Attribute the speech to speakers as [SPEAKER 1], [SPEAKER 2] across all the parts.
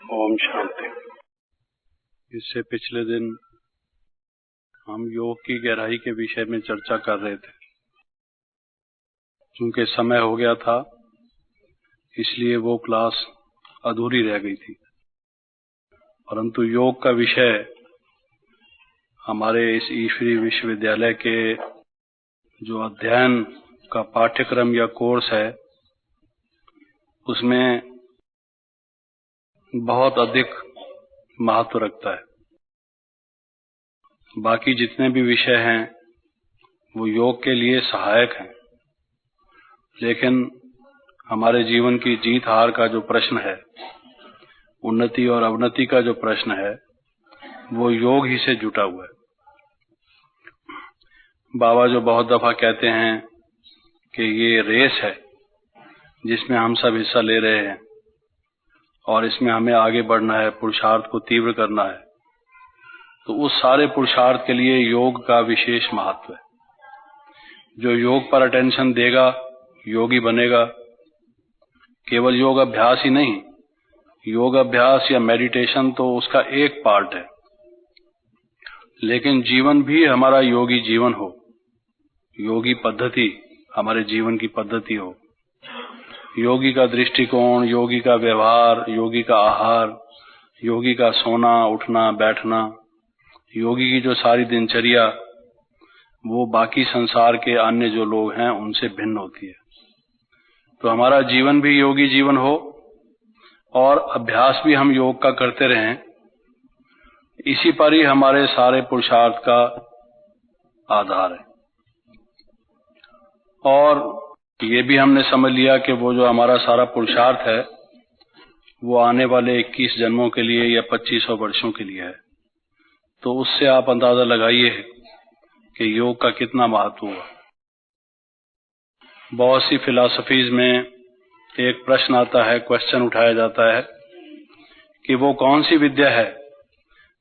[SPEAKER 1] ओम शांति। इससे पिछले दिन हम योग की गहराई के विषय में चर्चा कर रहे थे। चूंकि समय हो गया था इसलिए वो क्लास अधूरी रह गई थी, परंतु योग का विषय हमारे इस ईश्वरीय विश्वविद्यालय के जो अध्ययन का पाठ्यक्रम या कोर्स है उसमें बहुत अधिक महत्व रखता है। बाकी जितने भी विषय हैं वो योग के लिए सहायक हैं, लेकिन हमारे जीवन की जीत हार का जो प्रश्न है, उन्नति और अवनति का जो प्रश्न है, वो योग ही से जुटा हुआ है। बाबा जो बहुत दफा कहते हैं कि ये रेस है जिसमें हम सब हिस्सा ले रहे हैं और इसमें हमें आगे बढ़ना है, पुरुषार्थ को तीव्र करना है, तो उस सारे पुरुषार्थ के लिए योग का विशेष महत्व है। जो योग पर अटेंशन देगा योगी बनेगा। केवल योग अभ्यास ही नहीं, योग अभ्यास या मेडिटेशन तो उसका एक पार्ट है, लेकिन जीवन भी हमारा योगी जीवन हो, योगी पद्धति हमारे जीवन की पद्धति हो। योगी का दृष्टिकोण, योगी का व्यवहार, योगी का आहार, योगी का सोना उठना बैठना, योगी की जो सारी दिनचर्या वो बाकी संसार के अन्य जो लोग हैं उनसे भिन्न होती है। तो हमारा जीवन भी योगी जीवन हो और अभ्यास भी हम योग का करते रहें, इसी पर ही हमारे सारे पुरुषार्थ का आधार है। और ये भी हमने समझ लिया कि वो जो हमारा सारा पुरुषार्थ है वो आने वाले 21 जन्मों के लिए या 2500 वर्षों के लिए है। तो उससे आप अंदाजा लगाइए कि योग का कितना महत्व हुआ। बहुत सी फिलॉसफीज में एक प्रश्न आता है, क्वेश्चन उठाया जाता है कि वो कौन सी विद्या है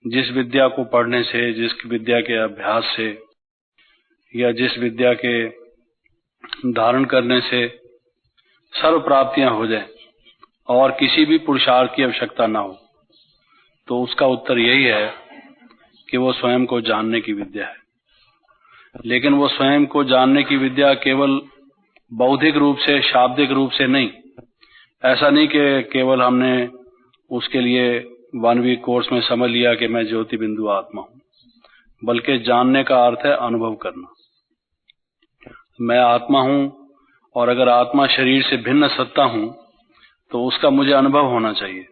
[SPEAKER 1] जिस विद्या को पढ़ने से, जिस विद्या के अभ्यास से या जिस विद्या के धारण करने से सर्व प्राप्तियां हो जाएं और किसी भी पुरुषार्थ की आवश्यकता ना हो। तो उसका उत्तर यही है कि वो स्वयं को जानने की विद्या है। लेकिन वो स्वयं को जानने की विद्या केवल बौद्धिक रूप से, शाब्दिक रूप से नहीं। ऐसा नहीं कि केवल हमने उसके लिए 1 वीक कोर्स में समझ लिया कि मैं ज्योति बिंदु आत्मा हूं, बल्कि जानने का अर्थ है अनुभव करना। मैं आत्मा हूं और अगर आत्मा शरीर से भिन्न सत्ता हूं तो उसका मुझे अनुभव होना चाहिए।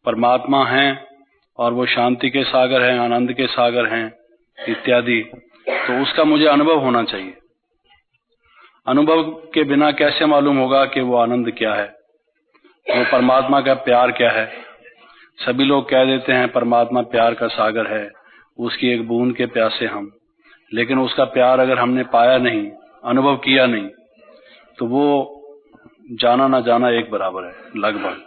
[SPEAKER 1] परमात्मा हैं और वो शांति के सागर हैं, आनंद के सागर हैं इत्यादि, तो उसका मुझे अनुभव होना चाहिए। अनुभव के बिना कैसे मालूम होगा कि वो आनंद क्या है, वो परमात्मा का प्यार क्या है। सभी लोग कह देते हैं परमात्मा प्यार का सागर है, उसकी एक बूंद के प्यासे हम, लेकिन उसका प्यार अगर हमने पाया नहीं, अनुभव किया नहीं, तो वो जाना ना जाना एक बराबर है लगभग।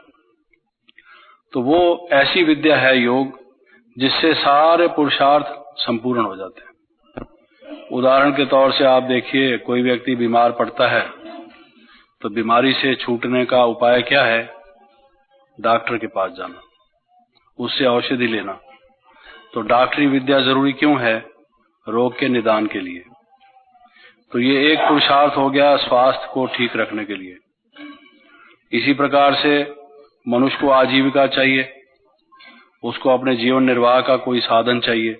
[SPEAKER 1] तो वो ऐसी विद्या है योग जिससे सारे पुरुषार्थ संपूर्ण हो जाते हैं। उदाहरण के तौर से आप देखिए, कोई व्यक्ति बीमार पड़ता है तो बीमारी से छूटने का उपाय क्या है? डॉक्टर के पास जाना, उससे औषधि लेना। तो डॉक्टरी विद्या जरूरी क्यों है? रोग के निदान के लिए। तो ये एक पुरुषार्थ हो गया स्वास्थ्य को ठीक रखने के लिए। इसी प्रकार से मनुष्य को आजीविका चाहिए, उसको अपने जीवन निर्वाह का कोई साधन चाहिए,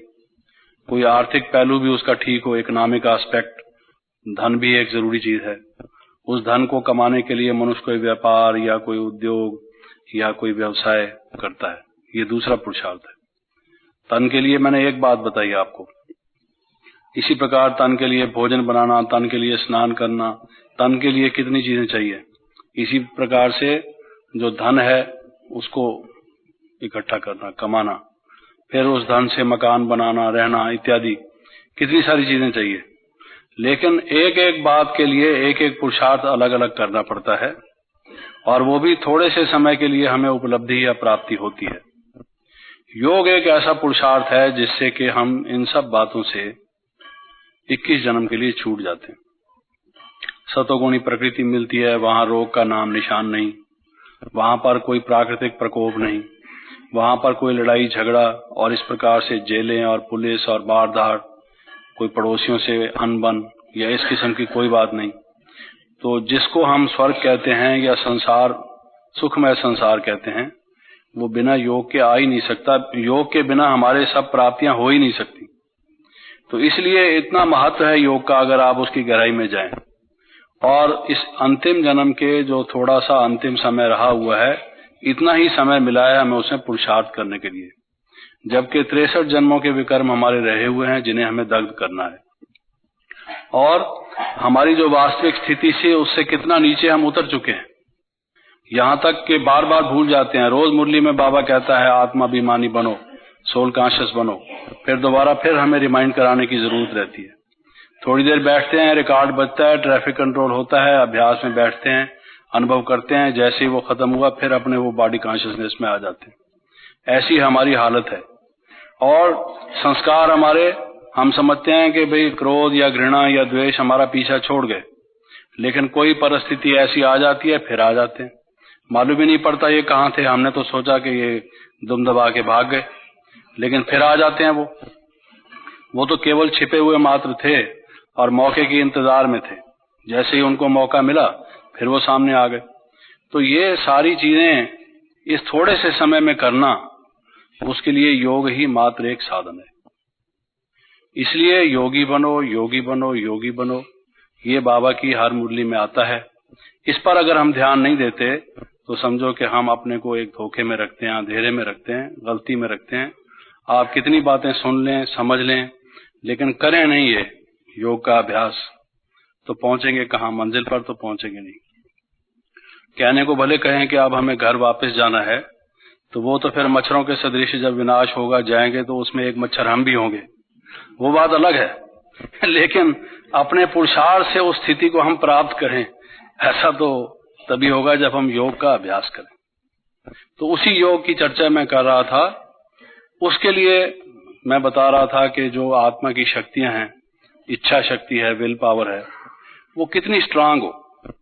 [SPEAKER 1] कोई आर्थिक पहलू भी उसका ठीक हो, इकोनॉमिक एस्पेक्ट। धन भी एक जरूरी चीज है। उस धन को कमाने के लिए मनुष्य कोई व्यापार या कोई उद्योग या कोई व्यवसाय करता है, ये दूसरा पुरुषार्थ है। तन के लिए मैंने एक बात बताई आपको। इसी प्रकार तन के लिए भोजन बनाना, तन के लिए स्नान करना, तन के लिए कितनी चीजें चाहिए। इसी प्रकार से जो धन है उसको इकट्ठा करना, कमाना, फिर उस धन से मकान बनाना, रहना इत्यादि, कितनी सारी चीजें चाहिए। लेकिन एक एक बात के लिए एक एक पुरुषार्थ अलग अलग करना पड़ता है, और वो भी थोड़े से समय के लिए हमें उपलब्धि या प्राप्ति होती है। योग एक ऐसा पुरुषार्थ है जिससे कि हम इन सब बातों से 21 जन्म के लिए छूट जाते हैं। सतोगुणी प्रकृति मिलती है, वहां रोग का नाम निशान नहीं। वहां पर कोई प्राकृतिक प्रकोप नहीं, वहां पर कोई लड़ाई झगड़ा और इस प्रकार से जेलें और पुलिस और मार-धाड़, कोई पड़ोसियों से अनबन या इस किस्म की कोई बात नहीं। तो जिसको हम स्वर्ग कहते हैं या संसार, सुखमय संसार कहते हैं, वो बिना योग के आ ही नहीं सकता। योग के बिना हमारे सब प्राप्तियां हो ही नहीं सकती। तो इसलिए इतना महत्व है योग का, अगर आप उसकी गहराई में जाएं। और इस अंतिम जन्म के जो थोड़ा सा अंतिम समय रहा हुआ है, इतना ही समय मिला है हमें उसमें पुरुषार्थ करने के लिए, जबकि 63 जन्मों के विकर्म हमारे रहे हुए हैं जिन्हें हमें दग्ध करना है। और हमारी जो वास्तविक स्थिति से उससे कितना नीचे हम उतर चुके हैं, यहां तक कि बार बार भूल जाते हैं। रोज मुरली में बाबा कहता है आत्माभिमानी बनो, सोल कॉन्शियस बनो, फिर दोबारा फिर हमें रिमाइंड कराने की जरूरत रहती है। थोड़ी देर बैठते हैं, रिकॉर्ड बजता है, ट्रैफिक कंट्रोल होता है, अभ्यास में बैठते हैं, अनुभव करते हैं, जैसे ही वो खत्म हुआ फिर अपने वो बॉडी कॉन्शियसनेस में आ जाते हैं। ऐसी हमारी हालत है। और संस्कार हमारे, हम समझते हैं कि भाई क्रोध या घृणा या द्वेष हमारा पीछा छोड़ गए, लेकिन कोई परिस्थिति ऐसी आ जाती है फिर आ जाते हैं, मालूम ही नहीं पड़ता ये कहाँ थे। हमने तो सोचा कि ये दुम दबा के भाग गए, लेकिन फिर आ जाते हैं। वो तो केवल छिपे हुए मात्र थे और मौके के इंतजार में थे। जैसे ही उनको मौका मिला फिर वो सामने आ गए। तो ये सारी चीजें इस थोड़े से समय में करना, उसके लिए योग ही मात्र एक साधन है। इसलिए योगी बनो, योगी बनो, योगी बनो, ये बाबा की हर मुरली में आता है। इस पर अगर हम ध्यान नहीं देते तो समझो कि हम अपने को एक धोखे में रखते हैं, अंधेरे में रखते हैं, गलती में रखते हैं। आप कितनी बातें सुन लें, समझ लें, लेकिन करें नहीं ये योग का अभ्यास, तो पहुंचेंगे कहां? मंजिल पर तो पहुंचेंगे नहीं। कहने को भले कहें कि अब हमें घर वापस जाना है, तो वो तो फिर मच्छरों के सदृश जब विनाश होगा जाएंगे तो उसमें एक मच्छर हम भी होंगे, वो बात अलग है। लेकिन अपने पुरुषार्थ से उस स्थिति को हम प्राप्त करें, ऐसा तो तभी होगा जब हम योग का अभ्यास करें। तो उसी योग की चर्चा मैं कर रहा था। उसके लिए मैं बता रहा था कि जो आत्मा की शक्तियां हैं, इच्छा शक्ति है, विल पावर है, वो कितनी स्ट्रांग हो।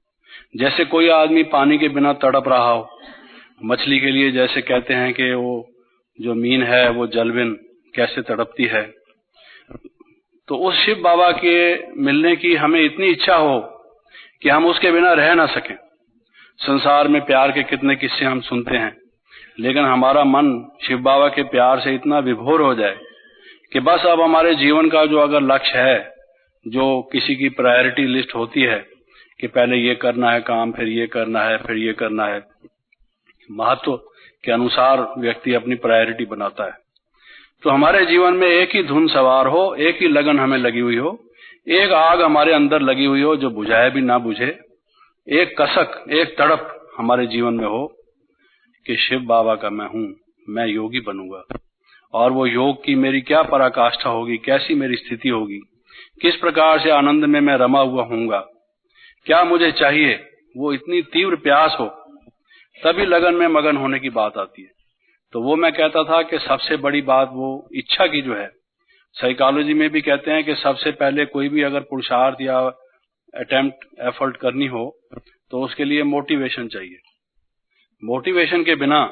[SPEAKER 1] जैसे कोई आदमी पानी के बिना तड़प रहा हो, मछली के लिए जैसे कहते हैं कि वो जो मीन है वो जलबिन कैसे तड़पती है, तो उस शिव बाबा के मिलने की हमें इतनी इच्छा हो कि हम उसके बिना रह ना सकें। संसार में प्यार के कितने किस्से हम सुनते हैं, लेकिन हमारा मन शिव बाबा के प्यार से इतना विभोर हो जाए कि बस अब हमारे जीवन का जो अगर लक्ष्य है, जो किसी की प्रायोरिटी लिस्ट होती है कि पहले ये करना है काम, फिर ये करना है, फिर ये करना है, महत्व के अनुसार व्यक्ति अपनी प्रायोरिटी बनाता है। तो हमारे जीवन में एक ही धुन सवार हो, एक ही लगन हमें लगी हुई हो, एक आग हमारे अंदर लगी हुई हो जो बुझाए भी ना बुझे, एक कसक, एक तड़प हमारे जीवन में हो कि शिव बाबा का मैं हूं, मैं योगी बनूंगा। और वो योग की मेरी क्या पराकाष्ठा होगी, कैसी मेरी स्थिति होगी, किस प्रकार से आनंद में मैं रमा हुआ हूंगा, क्या मुझे चाहिए, वो इतनी तीव्र प्यास हो, तभी लगन में मगन होने की बात आती है। तो वो मैं कहता था कि सबसे बड़ी बात वो इच्छा की जो है, साइकोलॉजी में भी कहते हैं कि सबसे पहले कोई भी अगर पुरुषार्थ या अटेम्प्ट, एफर्ट करनी हो तो उसके लिए मोटिवेशन चाहिए। मोटिवेशन के बिना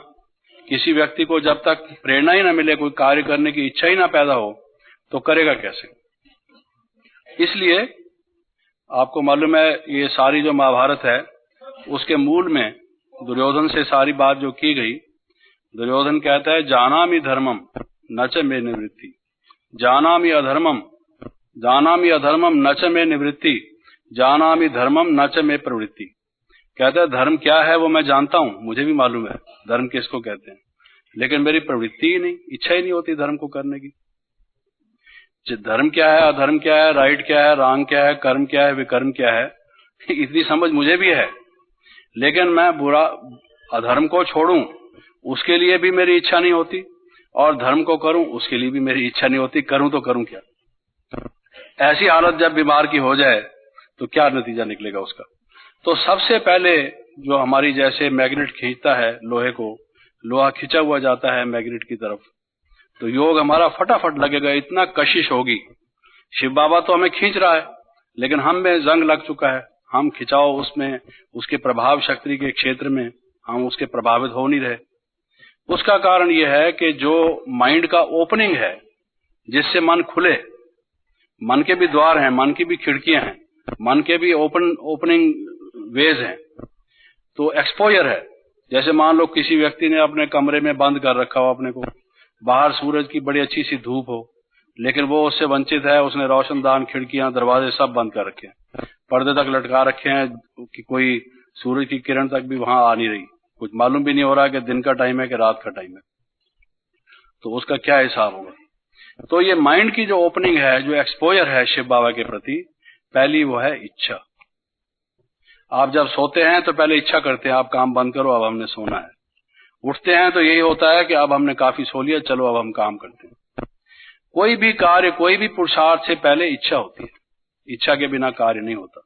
[SPEAKER 1] किसी व्यक्ति को जब तक प्रेरणा ही ना मिले, कोई कार्य करने की इच्छा ही ना पैदा हो, तो करेगा कैसे? इसलिए आपको मालूम है ये सारी जो महाभारत है उसके मूल में दुर्योधन से सारी बात जो की गई, दुर्योधन कहता है जानामि धर्मम न च मे निवृत्ति, जानामि अधर्मम न च मे निवृत्ति, जानामि धर्मम न च मे प्रवृत्ति। कहता है धर्म क्या है वो मैं जानता हूं, मुझे भी मालूम है धर्म किसको कहते हैं, लेकिन मेरी प्रवृत्ति ही नहीं, इच्छा ही नहीं होती धर्म को करने की। धर्म क्या है, अधर्म क्या है, राइट क्या है, रॉन्ग क्या है, कर्म क्या है, विकर्म क्या है, इतनी समझ मुझे भी है, लेकिन मैं बुरा अधर्म को छोड़ूं उसके लिए भी मेरी इच्छा नहीं होती, और धर्म को करूं उसके लिए भी मेरी इच्छा नहीं होती। करूं तो करूं क्या? ऐसी हालत जब बीमार की हो जाए तो क्या नतीजा निकलेगा उसका? तो सबसे पहले जो हमारी जैसे मैग्नेट खींचता है लोहे को, लोहा खींचा हुआ जाता है मैग्नेट की तरफ, तो योग हमारा फटाफट लगेगा, इतना कशिश होगी। शिव बाबा तो हमें खींच रहा है, लेकिन हम में जंग लग चुका है, हम खिंचाव उसमें, उसके प्रभाव शक्ति के क्षेत्र में हम उसके प्रभावित हो नहीं रहे। उसका कारण यह है कि जो माइंड का ओपनिंग है, जिससे मन खुले, मन के भी द्वार हैं, मन की भी खिड़कियां हैं, मन के भी ओपनिंग वेज हैं, तो एक्सपोजर है। जैसे मान लो किसी व्यक्ति ने अपने कमरे में बंद कर रखा हो अपने को, बाहर सूरज की बड़ी अच्छी सी धूप हो, लेकिन वो उससे वंचित है, उसने रोशनदान, खिड़कियां, दरवाजे सब बंद कर रखे हैं, पर्दे तक लटका रखे हैं कि कोई सूरज की किरण तक भी वहां आ नहीं रही, कुछ मालूम भी नहीं हो रहा कि दिन का टाइम है कि रात का टाइम है, तो उसका क्या हिसाब होगा। तो ये माइंड की जो ओपनिंग है, जो एक्सपोजर है शिव बाबा के प्रति, पहली वो है इच्छा। आप जब सोते हैं तो पहले इच्छा करते हैं आप काम बंद करो, अब हमने सोना है। उठते हैं तो यही होता है कि अब हमने काफी सो लिया, चलो अब हम काम करते हैं। कोई भी कार्य, कोई भी पुरुषार्थ से पहले इच्छा होती है, इच्छा के बिना कार्य नहीं होता।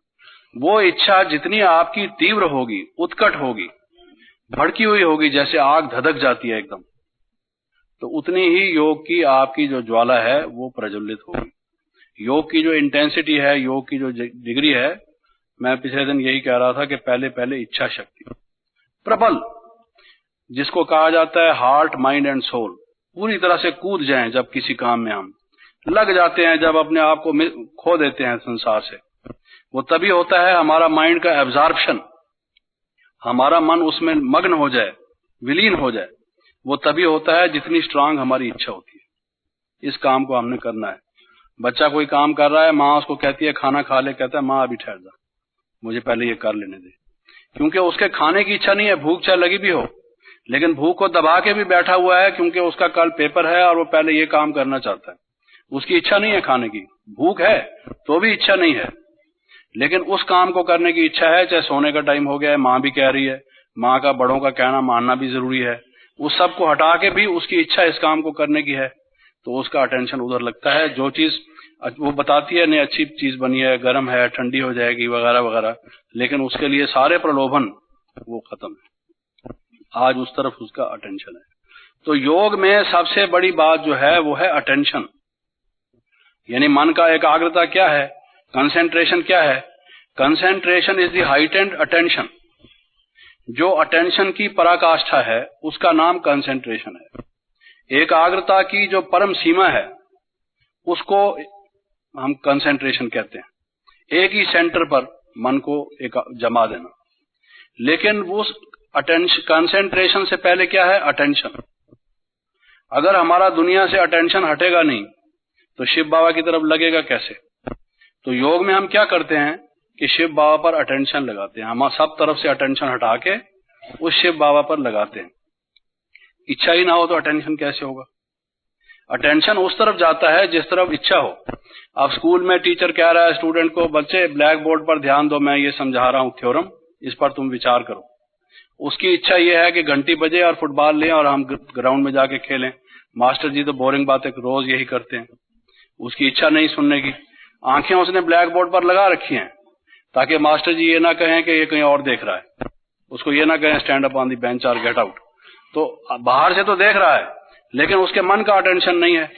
[SPEAKER 1] वो इच्छा जितनी आपकी तीव्र होगी, उत्कट होगी, भड़की हुई होगी, जैसे आग धधक जाती है एकदम, तो उतनी ही योग की आपकी जो ज्वाला है वो प्रज्वलित होगी। योग की जो इंटेंसिटी है, योग की जो डिग्री है, मैं पिछले दिन यही कह रहा था कि पहले पहले इच्छा शक्ति प्रबल, जिसको कहा जाता है हार्ट, माइंड एंड सोल, पूरी तरह से कूद जाएं जब किसी काम में हम लग जाते हैं, जब अपने आप को खो देते हैं संसार से, वो तभी होता है हमारा माइंड का एब्जॉर्प्शन, हमारा मन उसमें मग्न हो जाए, विलीन हो जाए, वो तभी होता है जितनी स्ट्रांग हमारी इच्छा होती है। इस काम को हमने करना है। बच्चा कोई काम कर रहा है, माँ उसको कहती है खाना खा ले, कहता है माँ अभी ठहर जा, मुझे पहले ये कर लेने दे, क्योंकि उसके खाने की इच्छा नहीं है, भूख चाहे लगी भी हो, लेकिन भूख को दबा के भी बैठा हुआ है, क्योंकि उसका कल पेपर है और वो पहले ये काम करना चाहता है। उसकी इच्छा नहीं है खाने की, भूख है तो भी इच्छा नहीं है, लेकिन उस काम को करने की इच्छा है। चाहे सोने का टाइम हो गया है, माँ भी कह रही है, माँ का, बड़ों का कहना मानना भी जरूरी है, उस सब को हटा के भी उसकी इच्छा इस काम को करने की है, तो उसका अटेंशन उधर लगता है। जो चीज वो बताती है नहीं अच्छी चीज बनी है, गर्म है, ठंडी हो जाएगी, वगैरह वगैरह, लेकिन उसके लिए सारे प्रलोभन वो खत्म है, आज उस तरफ उसका अटेंशन है। तो योग में सबसे बड़ी बात जो है वो है अटेंशन, यानी मन का एकाग्रता क्या है, कंसेंट्रेशन क्या है। Concentration is the heightened attention. जो अटेंशन की पराकाष्ठा है उसका नाम कंसेंट्रेशन है। एकाग्रता की जो परम सीमा है उसको हम कंसेंट्रेशन कहते हैं। एक ही सेंटर पर मन को जमा देना। लेकिन उस अटेंशन, कंसेंट्रेशन से पहले क्या है, अटेंशन। अगर हमारा दुनिया से अटेंशन हटेगा नहीं तो शिव बाबा की तरफ लगेगा कैसे। तो योग में हम क्या करते हैं कि शिव बाबा पर अटेंशन लगाते हैं। हम सब तरफ से अटेंशन हटा के उस शिव बाबा पर लगाते हैं। इच्छा ही ना हो तो अटेंशन कैसे होगा। अटेंशन उस तरफ जाता है जिस तरफ इच्छा हो। अब स्कूल में टीचर कह रहा है स्टूडेंट को, बच्चे ब्लैक बोर्ड पर ध्यान दो, मैं ये समझा रहा हूं थ्योरम, इस पर तुम विचार करो। उसकी इच्छा ये है कि घंटी बजे और फुटबॉल लें और हम ग्राउंड में जाके खेलें। मास्टर जी तो बोरिंग बातें रोज यही करते हैं। उसकी इच्छा नहीं सुनने की। आंखें उसने ब्लैक बोर्ड पर लगा रखी हैं ताकि मास्टर जी ये ना कहें कि ये कहीं और देख रहा है, उसको ये ना कहें stand up on the bench और गेट आउट। तो बाहर से तो देख रहा है लेकिन उसके मन का अटेंशन नहीं है।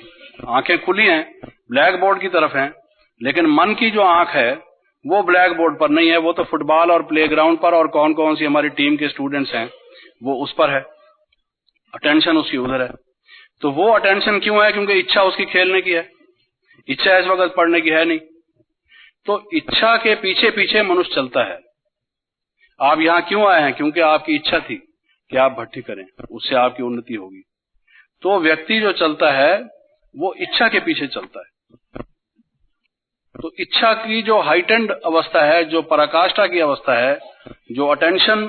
[SPEAKER 1] आंखें खुली हैं, ब्लैक बोर्ड की तरफ हैं, लेकिन मन की जो आंख है वो ब्लैक बोर्ड पर नहीं है, वो तो फुटबॉल और प्लेग्राउंड पर और कौन कौन सी हमारी टीम के स्टूडेंट्स हैं वो उस पर है। अटेंशन उसकी उधर है। तो वो अटेंशन क्यों है, क्योंकि इच्छा उसकी खेलने की है, इच्छा इस वक्त पढ़ने की है नहीं। तो इच्छा के पीछे पीछे मनुष्य चलता है। आप यहाँ क्यों आए हैं, क्योंकि आपकी इच्छा थी कि आप भट्टी करें, उससे आपकी उन्नति होगी। तो व्यक्ति जो चलता है वो इच्छा के पीछे चलता है। तो इच्छा की जो हाइटेंड अवस्था है, जो पराकाष्ठा की अवस्था है, जो अटेंशन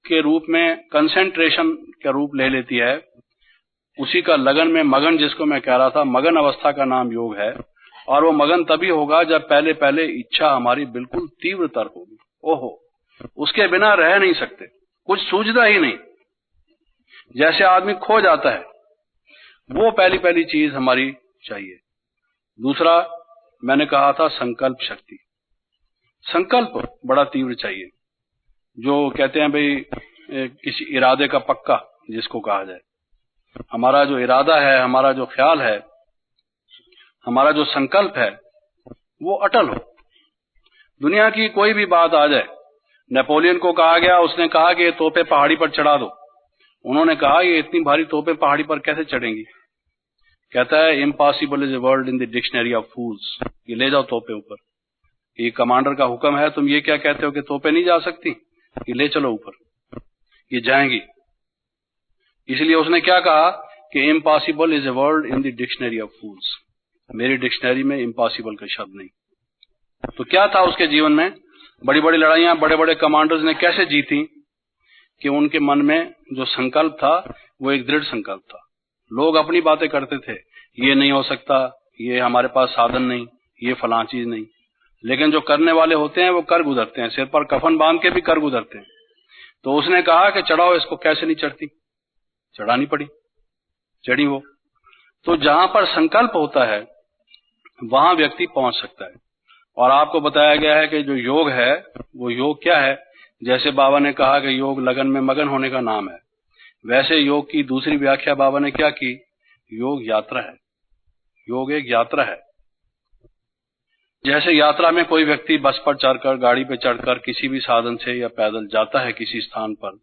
[SPEAKER 1] के रूप में, कंसेंट्रेशन का रूप ले लेती है, उसी का लगन में मगन, जिसको मैं कह रहा था, मगन अवस्था का नाम योग है। और वो मगन तभी होगा जब पहले पहले इच्छा हमारी बिल्कुल तीव्रतर होगी। ओहो, उसके बिना रह नहीं सकते, कुछ सूझता ही नहीं, जैसे आदमी खो जाता है। वो पहली पहली चीज हमारी चाहिए। दूसरा मैंने कहा था संकल्प शक्ति। संकल्प बड़ा तीव्र चाहिए। जो कहते हैं भाई किसी इरादे का पक्का जिसको कहा जाए, हमारा जो इरादा है, हमारा जो ख्याल है, हमारा जो संकल्प है वो अटल हो। दुनिया की कोई भी बात आ जाए, नेपोलियन को कहा गया, उसने कहा कि ये तोपें पहाड़ी पर चढ़ा दो। उन्होंने कहा ये इतनी भारी तोपें पहाड़ी पर कैसे चढ़ेंगी? कहता है impossible is a word in the dictionary of fools. ये ले जाओ तोपें ऊपर। ये कमांडर का हुक्म है, तुम ये क्या कहते हो कि तोपें नहीं जा सकती? ये ले चलो ऊपर, ये जाएंगी। इसलिए उसने क्या कहा कि impossible is a word in the dictionary of fools. मेरी डिक्शनरी में इम्पॉसिबल का शब्द नहीं। तो क्या था उसके जीवन में? बड़ी बड़ी लड़ाइयां बड़े बड़े कमांडर्स ने कैसे जीती? कि उनके मन में जो संकल्प था वो एक दृढ़ संकल्प था। लोग अपनी बातें करते थे, ये नहीं हो सकता, ये हमारे पास साधन नहीं, ये फलां चीज नहीं, लेकिन जो करने वाले होते हैं वो कर गुजरते हैं, सिर पर कफन बांध के भी कर गुजरते हैं। तो उसने कहा कि चढ़ाओ इसको। कैसे नहीं चढ़ती? चढ़ानी पड़ी, चढ़ी वो। तो जहां पर संकल्प होता है वहां व्यक्ति पहुंच सकता है। और आपको बताया गया है कि जो योग है वो योग क्या है? जैसे बाबा ने कहा कि योग लगन में मगन होने का नाम है, वैसे योग की दूसरी व्याख्या बाबा ने क्या की? योग यात्रा है। योग एक यात्रा है। जैसे यात्रा में कोई व्यक्ति बस पर चढ़कर, गाड़ी पर चढ़कर, किसी भी साधन से या पैदल जाता है किसी स्थान पर,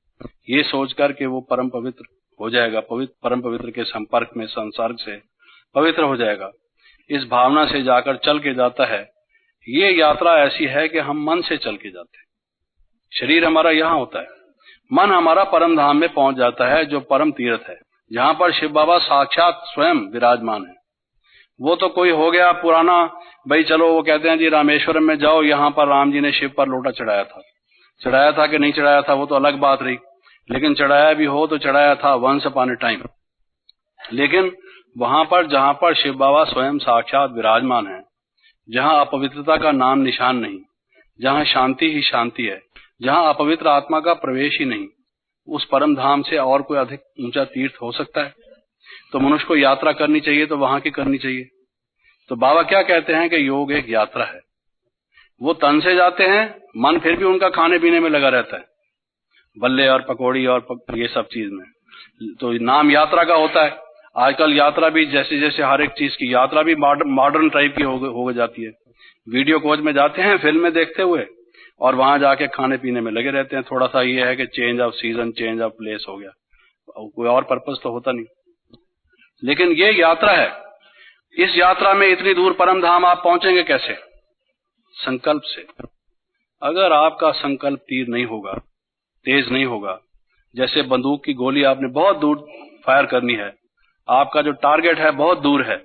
[SPEAKER 1] ये सोचकर कि वो परम पवित्र हो जाएगा, परम पवित्र के संपर्क में, संसर्ग से पवित्र हो जाएगा, इस भावना से जाकर चल के जाता है। ये यात्रा ऐसी है कि हम मन से चल के जाते हैं। शरीर हमारा यहाँ होता है, मन हमारा परम धाम में पहुंच जाता है, जो परम तीर्थ है, जहां पर शिव बाबा साक्षात स्वयं विराजमान है। वो तो कोई हो गया पुराना, भाई चलो वो कहते हैं जी रामेश्वरम में जाओ, यहाँ पर राम जी ने शिव पर लोटा चढ़ाया था कि नहीं चढ़ाया था वो तो अलग बात रही, लेकिन चढ़ाया भी हो तो चढ़ाया था वंस अपॉन ए टाइम। लेकिन वहां पर जहां पर शिव बाबा स्वयं साक्षात विराजमान है, जहां अपवित्रता का नाम निशान नहीं, जहां शांति ही शांति है, जहां अपवित्र आत्मा का प्रवेश ही नहीं, उस परम धाम से और कोई अधिक ऊंचा तीर्थ हो सकता है? तो मनुष्य को यात्रा करनी चाहिए तो वहां की करनी चाहिए। तो बाबा क्या कहते हैं कि योग एक यात्रा है। वो तन से जाते हैं, मन फिर भी उनका खाने पीने में लगा रहता है, बल्ले और पकौड़ी और ये सब चीज में। तो नाम यात्रा का होता है। आजकल यात्रा भी जैसे जैसे हर एक चीज की यात्रा भी मॉडर्न टाइप की हो जाती है। वीडियो खोज में जाते हैं फिल्में देखते हुए और वहां जाके खाने पीने में लगे रहते हैं। थोड़ा सा ये है कि change off season, change of place हो गया, कोई और पर्पस तो होता नहीं। लेकिन ये यात्रा है। इस यात्रा में इतनी दूर परम धाम आप पहुंचेंगे कैसे? संकल्प से। अगर आपका संकल्प तीर नहीं होगा, तेज नहीं होगा, जैसे बंदूक की गोली आपने बहुत दूर फायर करनी है, आपका जो टारगेट है बहुत दूर है,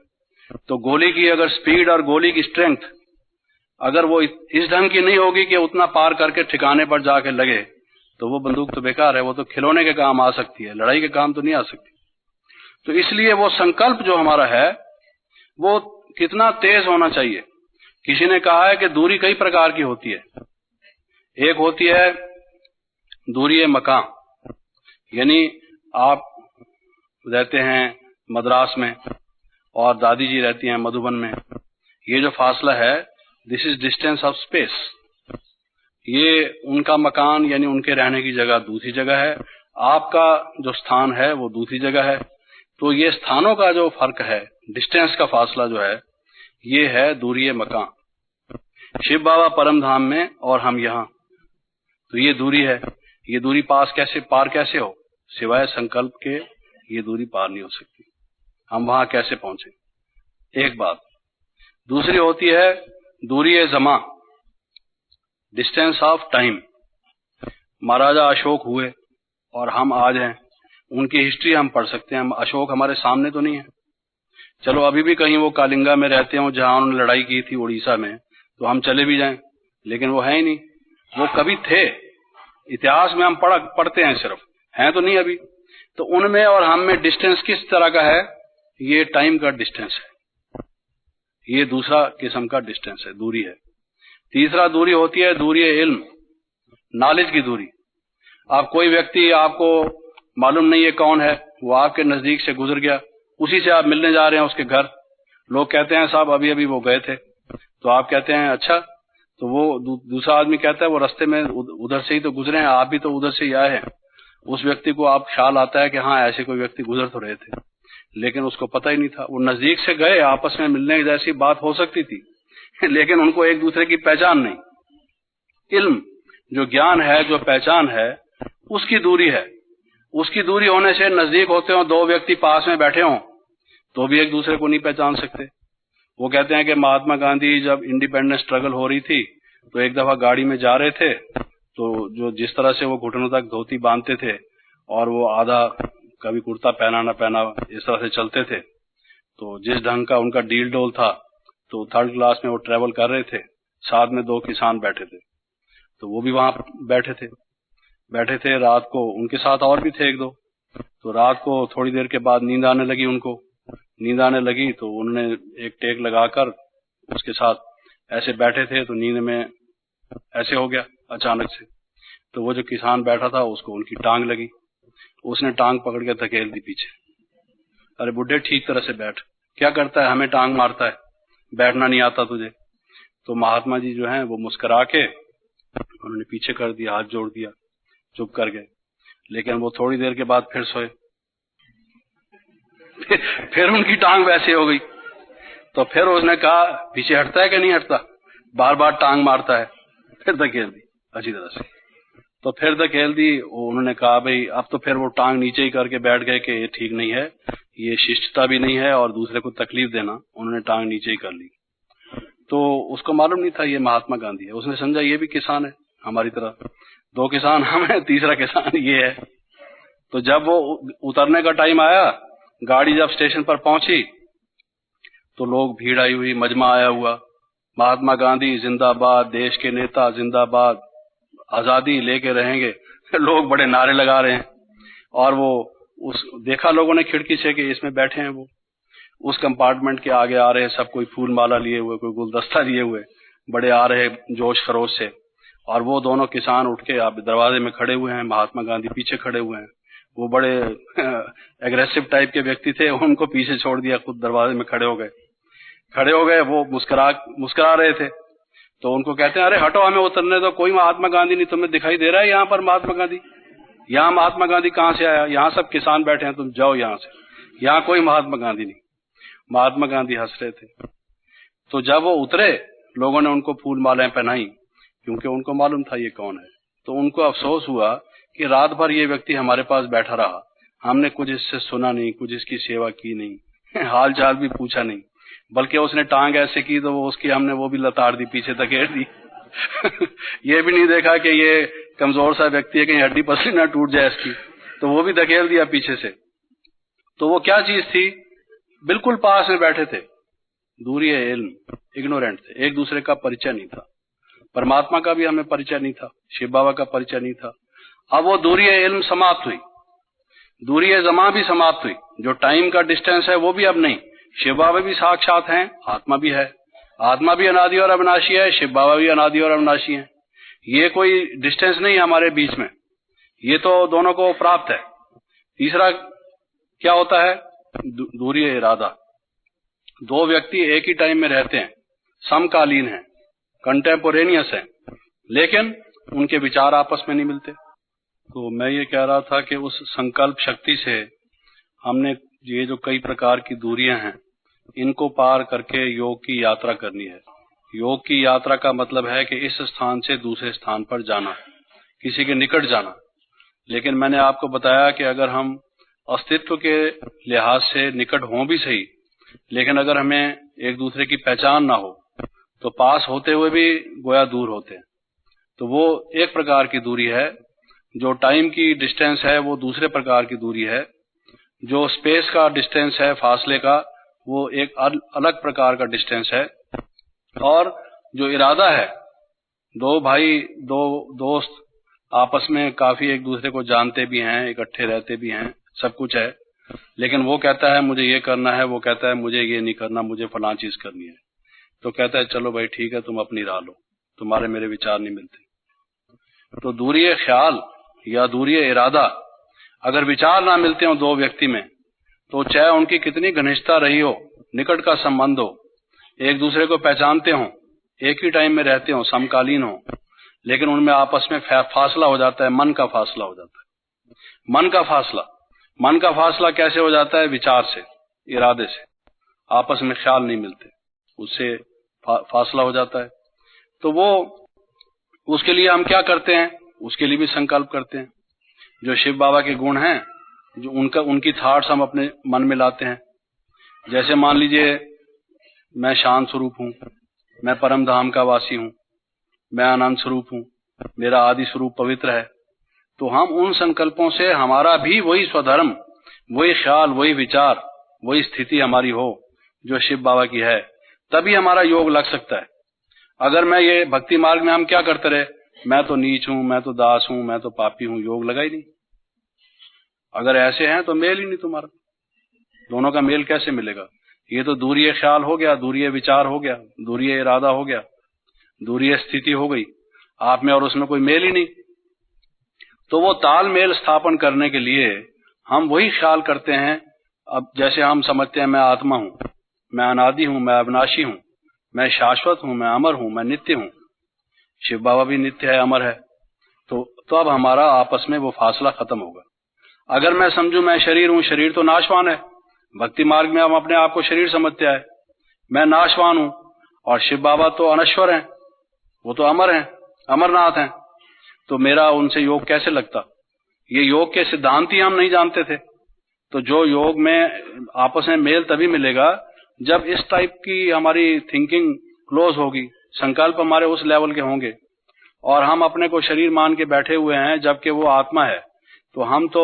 [SPEAKER 1] तो गोली की अगर स्पीड और गोली की स्ट्रेंथ अगर वो इस ढंग की नहीं होगी कि उतना पार करके ठिकाने पर जाके लगे, तो वो बंदूक तो बेकार है, वो तो खिलौने के काम आ सकती है, लड़ाई के काम तो नहीं आ सकती। तो इसलिए वो संकल्प जो हमारा है वो कितना तेज होना चाहिए। किसी ने कहा है कि दूरी कई प्रकार की होती है। एक होती है दूरी मकान, यानी आप रहते हैं मद्रास में और दादी जी रहती हैं मधुबन में, ये जो फासला है this is distance of space. ये उनका मकान यानी उनके रहने की जगह दूसरी जगह है, आपका जो स्थान है वो दूसरी जगह है। तो ये स्थानों का जो फर्क है, डिस्टेंस का फासला जो है, ये है दूरी मकान। शिव बाबा परम धाम में और हम यहाँ, तो ये दूरी है। ये दूरी पार कैसे हो? सिवाय संकल्प के ये दूरी पार नहीं हो सकती। हम वहां कैसे पहुंचे? एक बात। दूसरी होती है दूरी जमा, डिस्टेंस ऑफ टाइम। महाराजा अशोक हुए और हम आज हैं, उनकी हिस्ट्री हम पढ़ सकते हैं। अशोक हमारे सामने तो नहीं है, चलो अभी भी कहीं वो कालिंगा में रहते हो जहां उन्होंने लड़ाई की थी उड़ीसा में, तो हम चले भी जाएं, लेकिन वो है ही नहीं। वो कभी थे, इतिहास में हम पढ़ते हैं सिर्फ, हैं तो नहीं अभी। तो उनमें और हम में डिस्टेंस किस तरह का है? ये टाइम का डिस्टेंस है, ये दूसरा किस्म का डिस्टेंस है, दूरी है। तीसरा दूरी होती है दूरी इल्म, नॉलेज की दूरी। आप कोई व्यक्ति आपको मालूम नहीं है कौन है, वो आपके नजदीक से गुजर गया, उसी से आप मिलने जा रहे हैं उसके घर, लोग कहते हैं साहब अभी अभी वो गए थे, तो आप कहते हैं अच्छा, तो वो दूसरा आदमी कहता है वो रास्ते में उधर से ही तो गुजरे हैं, आप भी तो उधर से ही आए हैं। उस व्यक्ति को आप ख्याल आता है कि हाँ ऐसे कोई व्यक्ति गुजर तो रहे थे, लेकिन उसको पता ही नहीं था। वो नजदीक से गए, आपस में मिलने जैसी बात हो सकती थी, लेकिन उनको एक दूसरे की पहचान नहीं। इल्म, जो ज्ञान है, जो पहचान है, उसकी दूरी है। उसकी दूरी होने से नजदीक होते हो, दो व्यक्ति पास में बैठे हों तो भी एक दूसरे को नहीं पहचान सकते। वो कहते हैं कि महात्मा गांधी जब इंडिपेंडेंस स्ट्रगल हो रही थी तो एक दफा गाड़ी में जा रहे थे, तो जो जिस तरह से वो घुटनों तक धोती बांधते थे और वो आधा कभी कुर्ता पहना ना पहना इस तरह से चलते थे, तो जिस ढंग का उनका डील डोल था, तो थर्ड क्लास में वो ट्रेवल कर रहे थे, साथ में दो किसान बैठे थे, तो वो भी वहां बैठे थे रात को, उनके साथ और भी थे एक दो। तो रात को थोड़ी देर के बाद नींद आने लगी उनको, नींद आने लगी तो उन्होंने एक टेक लगाकर उसके साथ ऐसे बैठे थे, तो नींद में ऐसे हो गया अचानक से। तो वो जो किसान बैठा था उसको उनकी टांग लगी, उसने टांग पकड़ के धकेल दी पीछे। अरे बुड्ढे ठीक तरह से बैठ, क्या करता है, हमें टांग मारता है, बैठना नहीं आता तुझे। तो महात्मा जी जो हैं वो मुस्कुरा के उन्होंने पीछे कर दिया, हाथ जोड़ दिया, चुप कर गए। लेकिन वो थोड़ी देर के बाद फिर सोए, फिर उनकी टांग वैसे हो गई। तो फिर उसने कहा पीछे हटता है कि नहीं हटता, बार बार टांग मारता है, फिर धकेल दी अच्छी तरह से। तो फिर धकेल दी, उन्होंने कहा भाई अब तो फिर वो टांग नीचे ही करके बैठ गए कि ये ठीक नहीं है, ये शिष्टता भी नहीं है और दूसरे को तकलीफ देना, उन्होंने टांग नीचे ही कर ली। तो उसको मालूम नहीं था ये महात्मा गांधी है, उसने समझा ये भी किसान है हमारी तरह, दो किसान हम हैं, तीसरा किसान ये है। तो जब वो उतरने का टाइम आया, गाड़ी जब स्टेशन पर पहुंची तो लोग भीड़ आई हुई, मजमा आया हुआ, महात्मा गांधी जिंदाबाद, देश के नेता जिंदाबाद, आजादी लेके रहेंगे, लोग बड़े नारे लगा रहे हैं। और वो उस देखा लोगों ने खिड़की से कि इसमें बैठे हैं वो, उस कंपार्टमेंट के आगे आ रहे हैं सब, कोई फूल माला लिए हुए, कोई गुलदस्ता लिए हुए, बड़े आ रहे जोश खरोश से। और वो दोनों किसान उठ के आप दरवाजे में खड़े हुए हैं, महात्मा गांधी पीछे खड़े हुए हैं। वो बड़े एग्रेसिव टाइप के व्यक्ति थे, उनको पीछे छोड़ दिया, खुद दरवाजे में खड़े हो गए। वो मुस्कुरा रहे थे। तो उनको कहते हैं अरे हटो, हमें उतरने दो, कोई महात्मा गांधी नहीं, तुम्हें दिखाई दे रहा है यहाँ पर महात्मा गांधी? यहाँ महात्मा गांधी कहाँ से आया, यहाँ सब किसान बैठे हैं, तुम जाओ यहाँ से, यहाँ कोई महात्मा गांधी नहीं। महात्मा गांधी हंस रहे थे। तो जब वो उतरे, लोगों ने उनको फूल मालाएं पहनाई, क्योंकि उनको मालूम था ये कौन है। तो उनको अफसोस हुआ कि रात भर ये व्यक्ति हमारे पास बैठा रहा, हमने कुछ इससे सुना नहीं, कुछ इसकी सेवा की नहीं, हाल चाल भी पूछा नहीं, बल्कि उसने टांग ऐसे की तो वो उसकी हमने वो भी लताड़ दी, पीछे धकेल दी। ये भी नहीं देखा कि ये कमजोर सा व्यक्ति है, कहीं हड्डी पसली ना टूट जाए इसकी, तो वो भी धकेल दिया पीछे से। तो वो क्या चीज थी, बिल्कुल पास में बैठे थे, दूरी है इल्म, इग्नोरेंट थे, एक दूसरे का परिचय नहीं था। परमात्मा का भी हमें परिचय नहीं था, शिव बाबा का परिचय नहीं था। अब वो दूरी है इल्म समाप्त हुई, दूरी है जमा भी समाप्त हुई, जो टाइम का डिस्टेंस है वो भी अब नहीं। शिव बाबा भी साक्षात हैं, आत्मा भी है, आत्मा भी अनादि और अविनाशी है, शिव बाबा भी अनादि और अविनाशी है। ये कोई डिस्टेंस नहीं है हमारे बीच में, ये तो दोनों को प्राप्त है। तीसरा क्या होता है, दूरी है इरादा। दो व्यक्ति एक ही टाइम में रहते हैं, समकालीन हैं, कंटेम्पोरेनियस हैं, लेकिन उनके विचार आपस में नहीं मिलते। तो मैं ये कह रहा था कि उस संकल्प शक्ति से हमने ये जो कई प्रकार की दूरियां हैं, इनको पार करके योग की यात्रा करनी है। योग की यात्रा का मतलब है कि इस स्थान से दूसरे स्थान पर जाना, किसी के निकट जाना। लेकिन मैंने आपको बताया कि अगर हम अस्तित्व के लिहाज से निकट हों भी सही, लेकिन अगर हमें एक दूसरे की पहचान ना हो तो पास होते हुए भी गोया दूर होते हैं। तो वो एक प्रकार की दूरी है। जो टाइम की डिस्टेंस है वो दूसरे प्रकार की दूरी है। जो स्पेस का डिस्टेंस है, फासले का, वो एक अलग प्रकार का डिस्टेंस है। और जो इरादा है, दो भाई, दो दोस्त आपस में काफी एक दूसरे को जानते भी हैं, इकट्ठे रहते भी हैं, सब कुछ है, लेकिन वो कहता है मुझे ये करना है, वो कहता है मुझे ये नहीं करना, मुझे फलां चीज करनी है। तो कहता है चलो भाई ठीक है, तुम अपनी राह लो, तुम्हारे मेरे विचार नहीं मिलते। तो दूरी ख्याल या दूरी इरादा, अगर विचार ना मिलते हो दो व्यक्ति में, तो चाहे उनकी कितनी घनिष्ठता रही हो, निकट का संबंध हो, एक दूसरे को पहचानते हो, एक ही टाइम में रहते हो, समकालीन हो, लेकिन उनमें आपस में फासला हो जाता है, मन का फासला हो जाता है। मन का फासला कैसे हो जाता है? विचार से, इरादे से, आपस में ख्याल नहीं मिलते, उससे फासला हो जाता है। तो वो उसके लिए हम क्या करते हैं, उसके लिए भी संकल्प करते हैं। जो शिव बाबा के गुण हैं, जो उनकी थॉट्स हम अपने मन में लाते हैं। जैसे मान लीजिए मैं शांत स्वरूप हूँ, मैं परम धाम का वासी हूँ, मैं आनंद स्वरूप हूँ, मेरा आदि स्वरूप पवित्र है, तो हम उन संकल्पों से हमारा भी वही स्वधर्म, वही ख्याल, वही विचार, वही स्थिति हमारी हो जो शिव बाबा की है, तभी हमारा योग लग सकता है। अगर मैं ये भक्ति मार्ग में हम क्या करते रहे, मैं तो नीच हूं, मैं तो दास हूं, मैं तो पापी हूं, योग लगा ही नहीं। अगर ऐसे हैं तो मेल ही नहीं तुम्हारा, दोनों का मेल कैसे मिलेगा? ये तो दूरीय ख्याल हो गया, दूरीय विचार हो गया, दूरीय इरादा हो गया, दूरीय स्थिति हो गई, आप में और उसमें कोई मेल ही नहीं। तो वो तालमेल स्थापन करने के लिए हम वही ख्याल करते हैं। अब जैसे हम समझते हैं मैं आत्मा हूं, मैं अनादि हूं, मैं अविनाशी हूं, मैं शाश्वत हूं, मैं अमर हूं, मैं नित्य हूं। शिव बाबा भी नित्य है, अमर है। तो अब हमारा आपस में वो फासला खत्म होगा। अगर मैं समझूं मैं शरीर हूं, शरीर तो नाशवान है, भक्ति मार्ग में हम अपने आप को शरीर समझते हैं, मैं नाशवान हूं, और शिव बाबा तो अनश्वर हैं, वो तो अमर हैं, अमरनाथ हैं, तो मेरा उनसे योग कैसे लगता? ये योग के सिद्धांत ही हम नहीं जानते थे। तो जो योग में आपस में मेल तभी मिलेगा जब इस टाइप की हमारी थिंकिंग क्लोज होगी, संकल्प हमारे उस लेवल के होंगे, और हम अपने को शरीर मान के बैठे हुए हैं जबकि वो आत्मा है। तो हम तो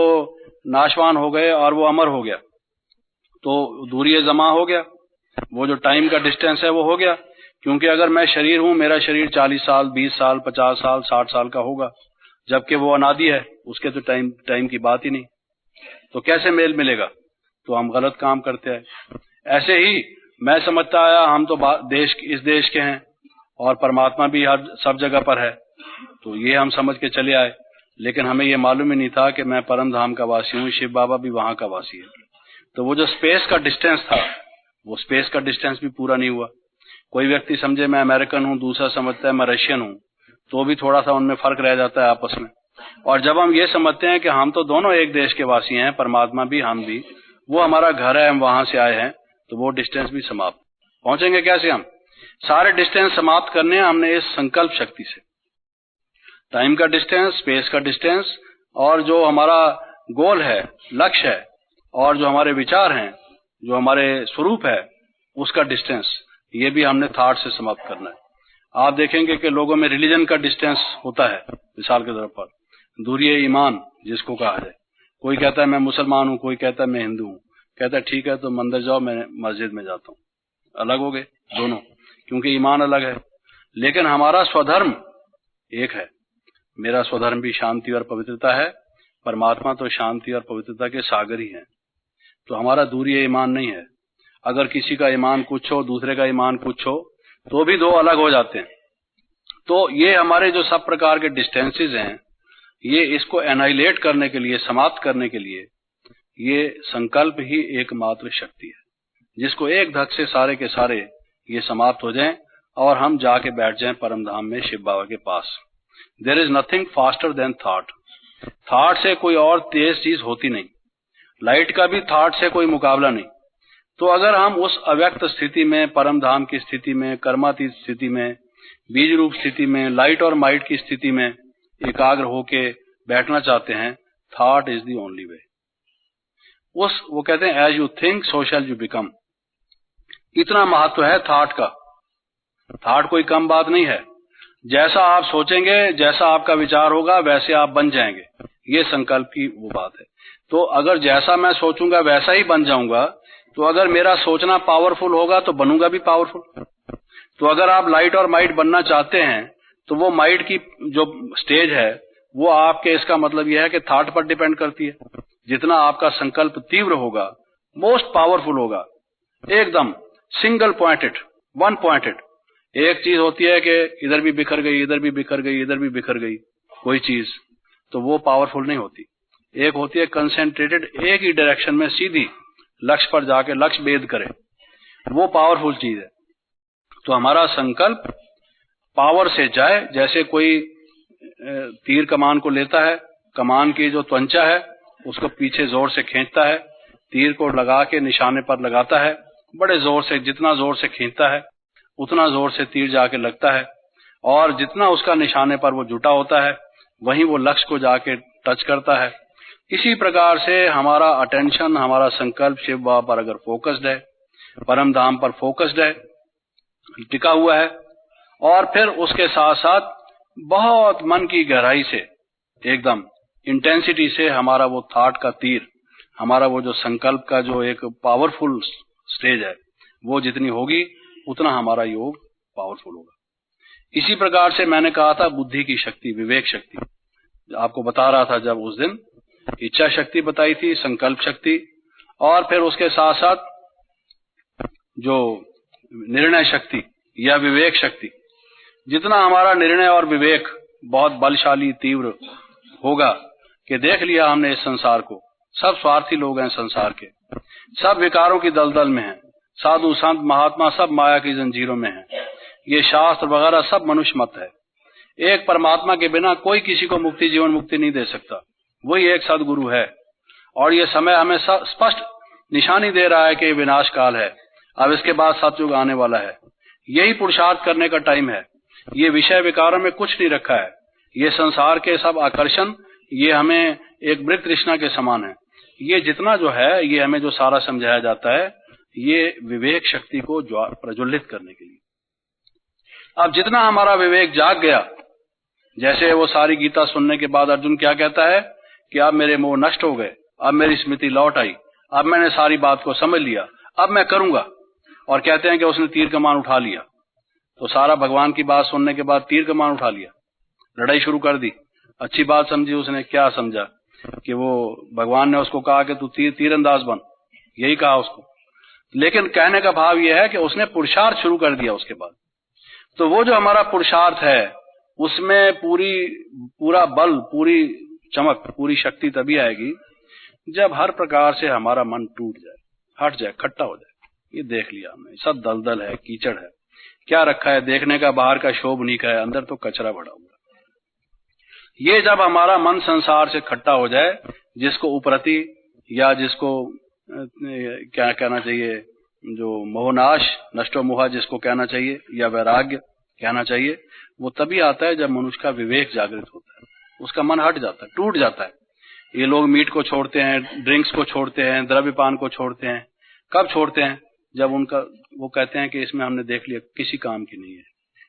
[SPEAKER 1] नाशवान हो गए और वो अमर हो गया, तो दूरिये जमा हो गया, वो जो टाइम का डिस्टेंस है वो हो गया। क्योंकि अगर मैं शरीर हूं, मेरा शरीर 40 साल, 20 साल, 50 साल, 60 साल का होगा, जबकि वो अनादि है, उसके तो टाइम की बात ही नहीं। तो कैसे मेल मिलेगा? तो हम गलत काम करते हैं। ऐसे ही मैं समझता आया हम तो इस देश के हैं और परमात्मा भी हर सब जगह पर है, तो ये हम समझ के चले आए, लेकिन हमें ये मालूम ही नहीं था कि मैं परम धाम का वासी हूँ, शिव बाबा भी वहां का वासी है। तो वो जो स्पेस का डिस्टेंस था, वो स्पेस का डिस्टेंस भी पूरा नहीं हुआ। कोई व्यक्ति समझे मैं अमेरिकन हूँ, दूसरा समझता है मैं रशियन हूँ, तो भी थोड़ा सा उनमें फर्क रह जाता है आपस में। और जब हम ये समझते हैं कि हम तो दोनों एक देश के वासी हैं, परमात्मा भी हम भी, वो हमारा घर है, हम वहां से आए हैं, तो वो डिस्टेंस भी समाप्त। पहुंचेंगे कैसे हम? सारे डिस्टेंस समाप्त करने हमने इस संकल्प शक्ति से। टाइम का डिस्टेंस, स्पेस का डिस्टेंस, और जो हमारा गोल है, लक्ष्य है, और जो हमारे विचार हैं, जो हमारे स्वरूप है, उसका डिस्टेंस, ये भी हमने थॉट से समाप्त करना है। आप देखेंगे कि लोगों में रिलीजन का डिस्टेंस होता है। मिसाल के तौर पर दूरिये ईमान जिसको कहा जाए, कोई कहता है मैं मुसलमान हूँ, कोई कहता है मैं हिंदू हूँ, कहता है ठीक है तो मंदिर जाओ, मैं मस्जिद में जाता हूँ। अलग हो गए दोनों, क्योंकि ईमान अलग है। लेकिन हमारा स्वधर्म एक है। मेरा स्वधर्म भी शांति और पवित्रता है, परमात्मा तो शांति और पवित्रता के सागर ही है। तो हमारा दूरिये ईमान नहीं है। अगर किसी का ईमान कुछ हो, दूसरे का ईमान कुछ हो, तो भी दो अलग हो जाते हैं। तो ये हमारे जो सब प्रकार के डिस्टेंसेस हैं, ये इसको एनाइलेट करने के लिए, समाप्त करने के लिए, ये संकल्प ही एकमात्र शक्ति है, जिसको एक धक से सारे के सारे ये समाप्त हो जाएं और हम जाके बैठ जाएं परम धाम में शिव बाबा के पास। There is nothing faster than thought. Thought से कोई और तेज चीज होती नहीं, लाइट का भी थॉट से कोई मुकाबला नहीं। तो अगर हम उस अव्यक्त स्थिति में, परम धाम की स्थिति में, कर्मातीत स्थिति में, बीज रूप स्थिति में, लाइट और माइट की स्थिति में एकाग्र होके बैठना चाहते हैं, thought is the only way. वो कहते हैं as you think so shall you become. इतना महत्व है थॉट का। थॉट कोई कम बात नहीं है। जैसा आप सोचेंगे, जैसा आपका विचार होगा, वैसे आप बन जाएंगे। ये संकल्प की वो बात है। तो अगर जैसा मैं सोचूंगा वैसा ही बन जाऊंगा, तो अगर मेरा सोचना पावरफुल होगा तो बनूंगा भी पावरफुल। तो अगर आप लाइट और माइट बनना चाहते हैं, तो वो माइट की जो स्टेज है, वो आपके, इसका मतलब यह है कि थॉट पर डिपेंड करती है। जितना आपका संकल्प तीव्र होगा, मोस्ट पावरफुल होगा, एकदम सिंगल पॉइंटेड, वन पॉइंटेड। एक चीज होती है कि इधर भी बिखर गई, इधर भी बिखर गई, इधर भी बिखर गई कोई चीज, तो वो पावरफुल नहीं होती। एक होती है कंसेंट्रेटेड, एक ही डायरेक्शन में सीधी लक्ष्य पर जाके लक्ष्य भेद करे, वो पावरफुल चीज है। तो हमारा संकल्प पावर से जाए, जैसे कोई तीर कमान को लेता है, कमान की जो त्वचा है उसको पीछे जोर से खींचता है, तीर को लगा के निशाने पर लगाता है, बड़े जोर से, जितना जोर से खींचता है उतना जोर से तीर जाके लगता है। और जितना उसका निशाने पर वो जुटा होता है वहीं वो लक्ष्य को जाके टच करता है। इसी प्रकार से हमारा अटेंशन, हमारा संकल्प शिव बाबा पर अगर फोकस्ड है, परम धाम पर फोकस्ड है, टिका हुआ है, और फिर उसके साथ साथ बहुत मन की गहराई से, एकदम इंटेंसिटी से हमारा वो थॉट का तीर, हमारा वो जो संकल्प का जो एक पावरफुल स्टेज है, वो जितनी होगी उतना हमारा योग पावरफुल होगा। इसी प्रकार से मैंने कहा था बुद्धि की शक्ति, विवेक शक्ति, आपको बता रहा था जब उस दिन इच्छा शक्ति बताई थी, संकल्प शक्ति, और फिर उसके साथ साथ जो निर्णय शक्ति या विवेक शक्ति, जितना हमारा निर्णय और विवेक बहुत बलशाली तीव्र होगा कि देख लिया हमने इस संसार को, सब स्वार्थी लोग हैं संसार के, सब विकारों की दलदल में हैं, साधु संत महात्मा सब माया की जंजीरों में हैं, ये शास्त्र वगैरह सब मनुष्य मत है, एक परमात्मा के बिना कोई किसी को मुक्ति, जीवन मुक्ति नहीं दे सकता, वही एक सदगुरु है। और ये समय हमें स्पष्ट निशानी दे रहा है कि विनाश काल है, अब इसके बाद सतयुग आने वाला है, यही पुरुषार्थ करने का टाइम है। ये विषय विकारों में कुछ नहीं रखा है, ये संसार के सब आकर्षण, ये हमें एक मृत तृष्णा के समान है। ये जितना जो है, ये हमें जो सारा समझाया जाता है, ये विवेक शक्ति को प्रज्वलित करने के लिए। अब जितना हमारा विवेक जाग गया, जैसे वो सारी गीता सुनने के बाद अर्जुन क्या कहता है कि अब मेरे मोह नष्ट हो गए, अब मेरी स्मृति लौट आई, अब मैंने सारी बात को समझ लिया, अब मैं करूंगा। और कहते हैं कि उसने तीर कमान उठा लिया, तो सारा भगवान की बात सुनने के बाद तीर कमान उठा लिया, लड़ाई शुरू कर दी। अच्छी बात समझी उसने, क्या समझा कि वो भगवान ने उसको कहा कि तू तीरंदाज बन, यही कहा उसको, लेकिन कहने का भाव यह है कि उसने पुरुषार्थ शुरू कर दिया उसके बाद। तो वो जो हमारा पुरुषार्थ है, उसमें पूरा बल, पूरी चमक, पूरी शक्ति तभी आएगी जब हर प्रकार से हमारा मन टूट जाए, हट जाए, खट्टा हो जाए। ये देख लिया हमने, सब दलदल है, कीचड़ है, क्या रखा है देखने का, बाहर का शोभ नहीं का है, अंदर तो कचरा भरा हुआ। ये जब हमारा मन संसार से खट्टा हो जाए, जिसको उपरति या जिसको क्या कहना चाहिए, जो मोहनाश, नष्टो मोहा जिसको कहना चाहिए, या वैराग्य कहना चाहिए, वो तभी आता है जब मनुष्य का विवेक जागृत होता है, उसका मन हट जाता है, टूट जाता है। ये लोग मीट को छोड़ते हैं, ड्रिंक्स को छोड़ते हैं, द्रव्यपान को छोड़ते हैं, कब छोड़ते हैं? जब उनका वो कहते हैं कि इसमें हमने देख लिया किसी काम की नहीं है,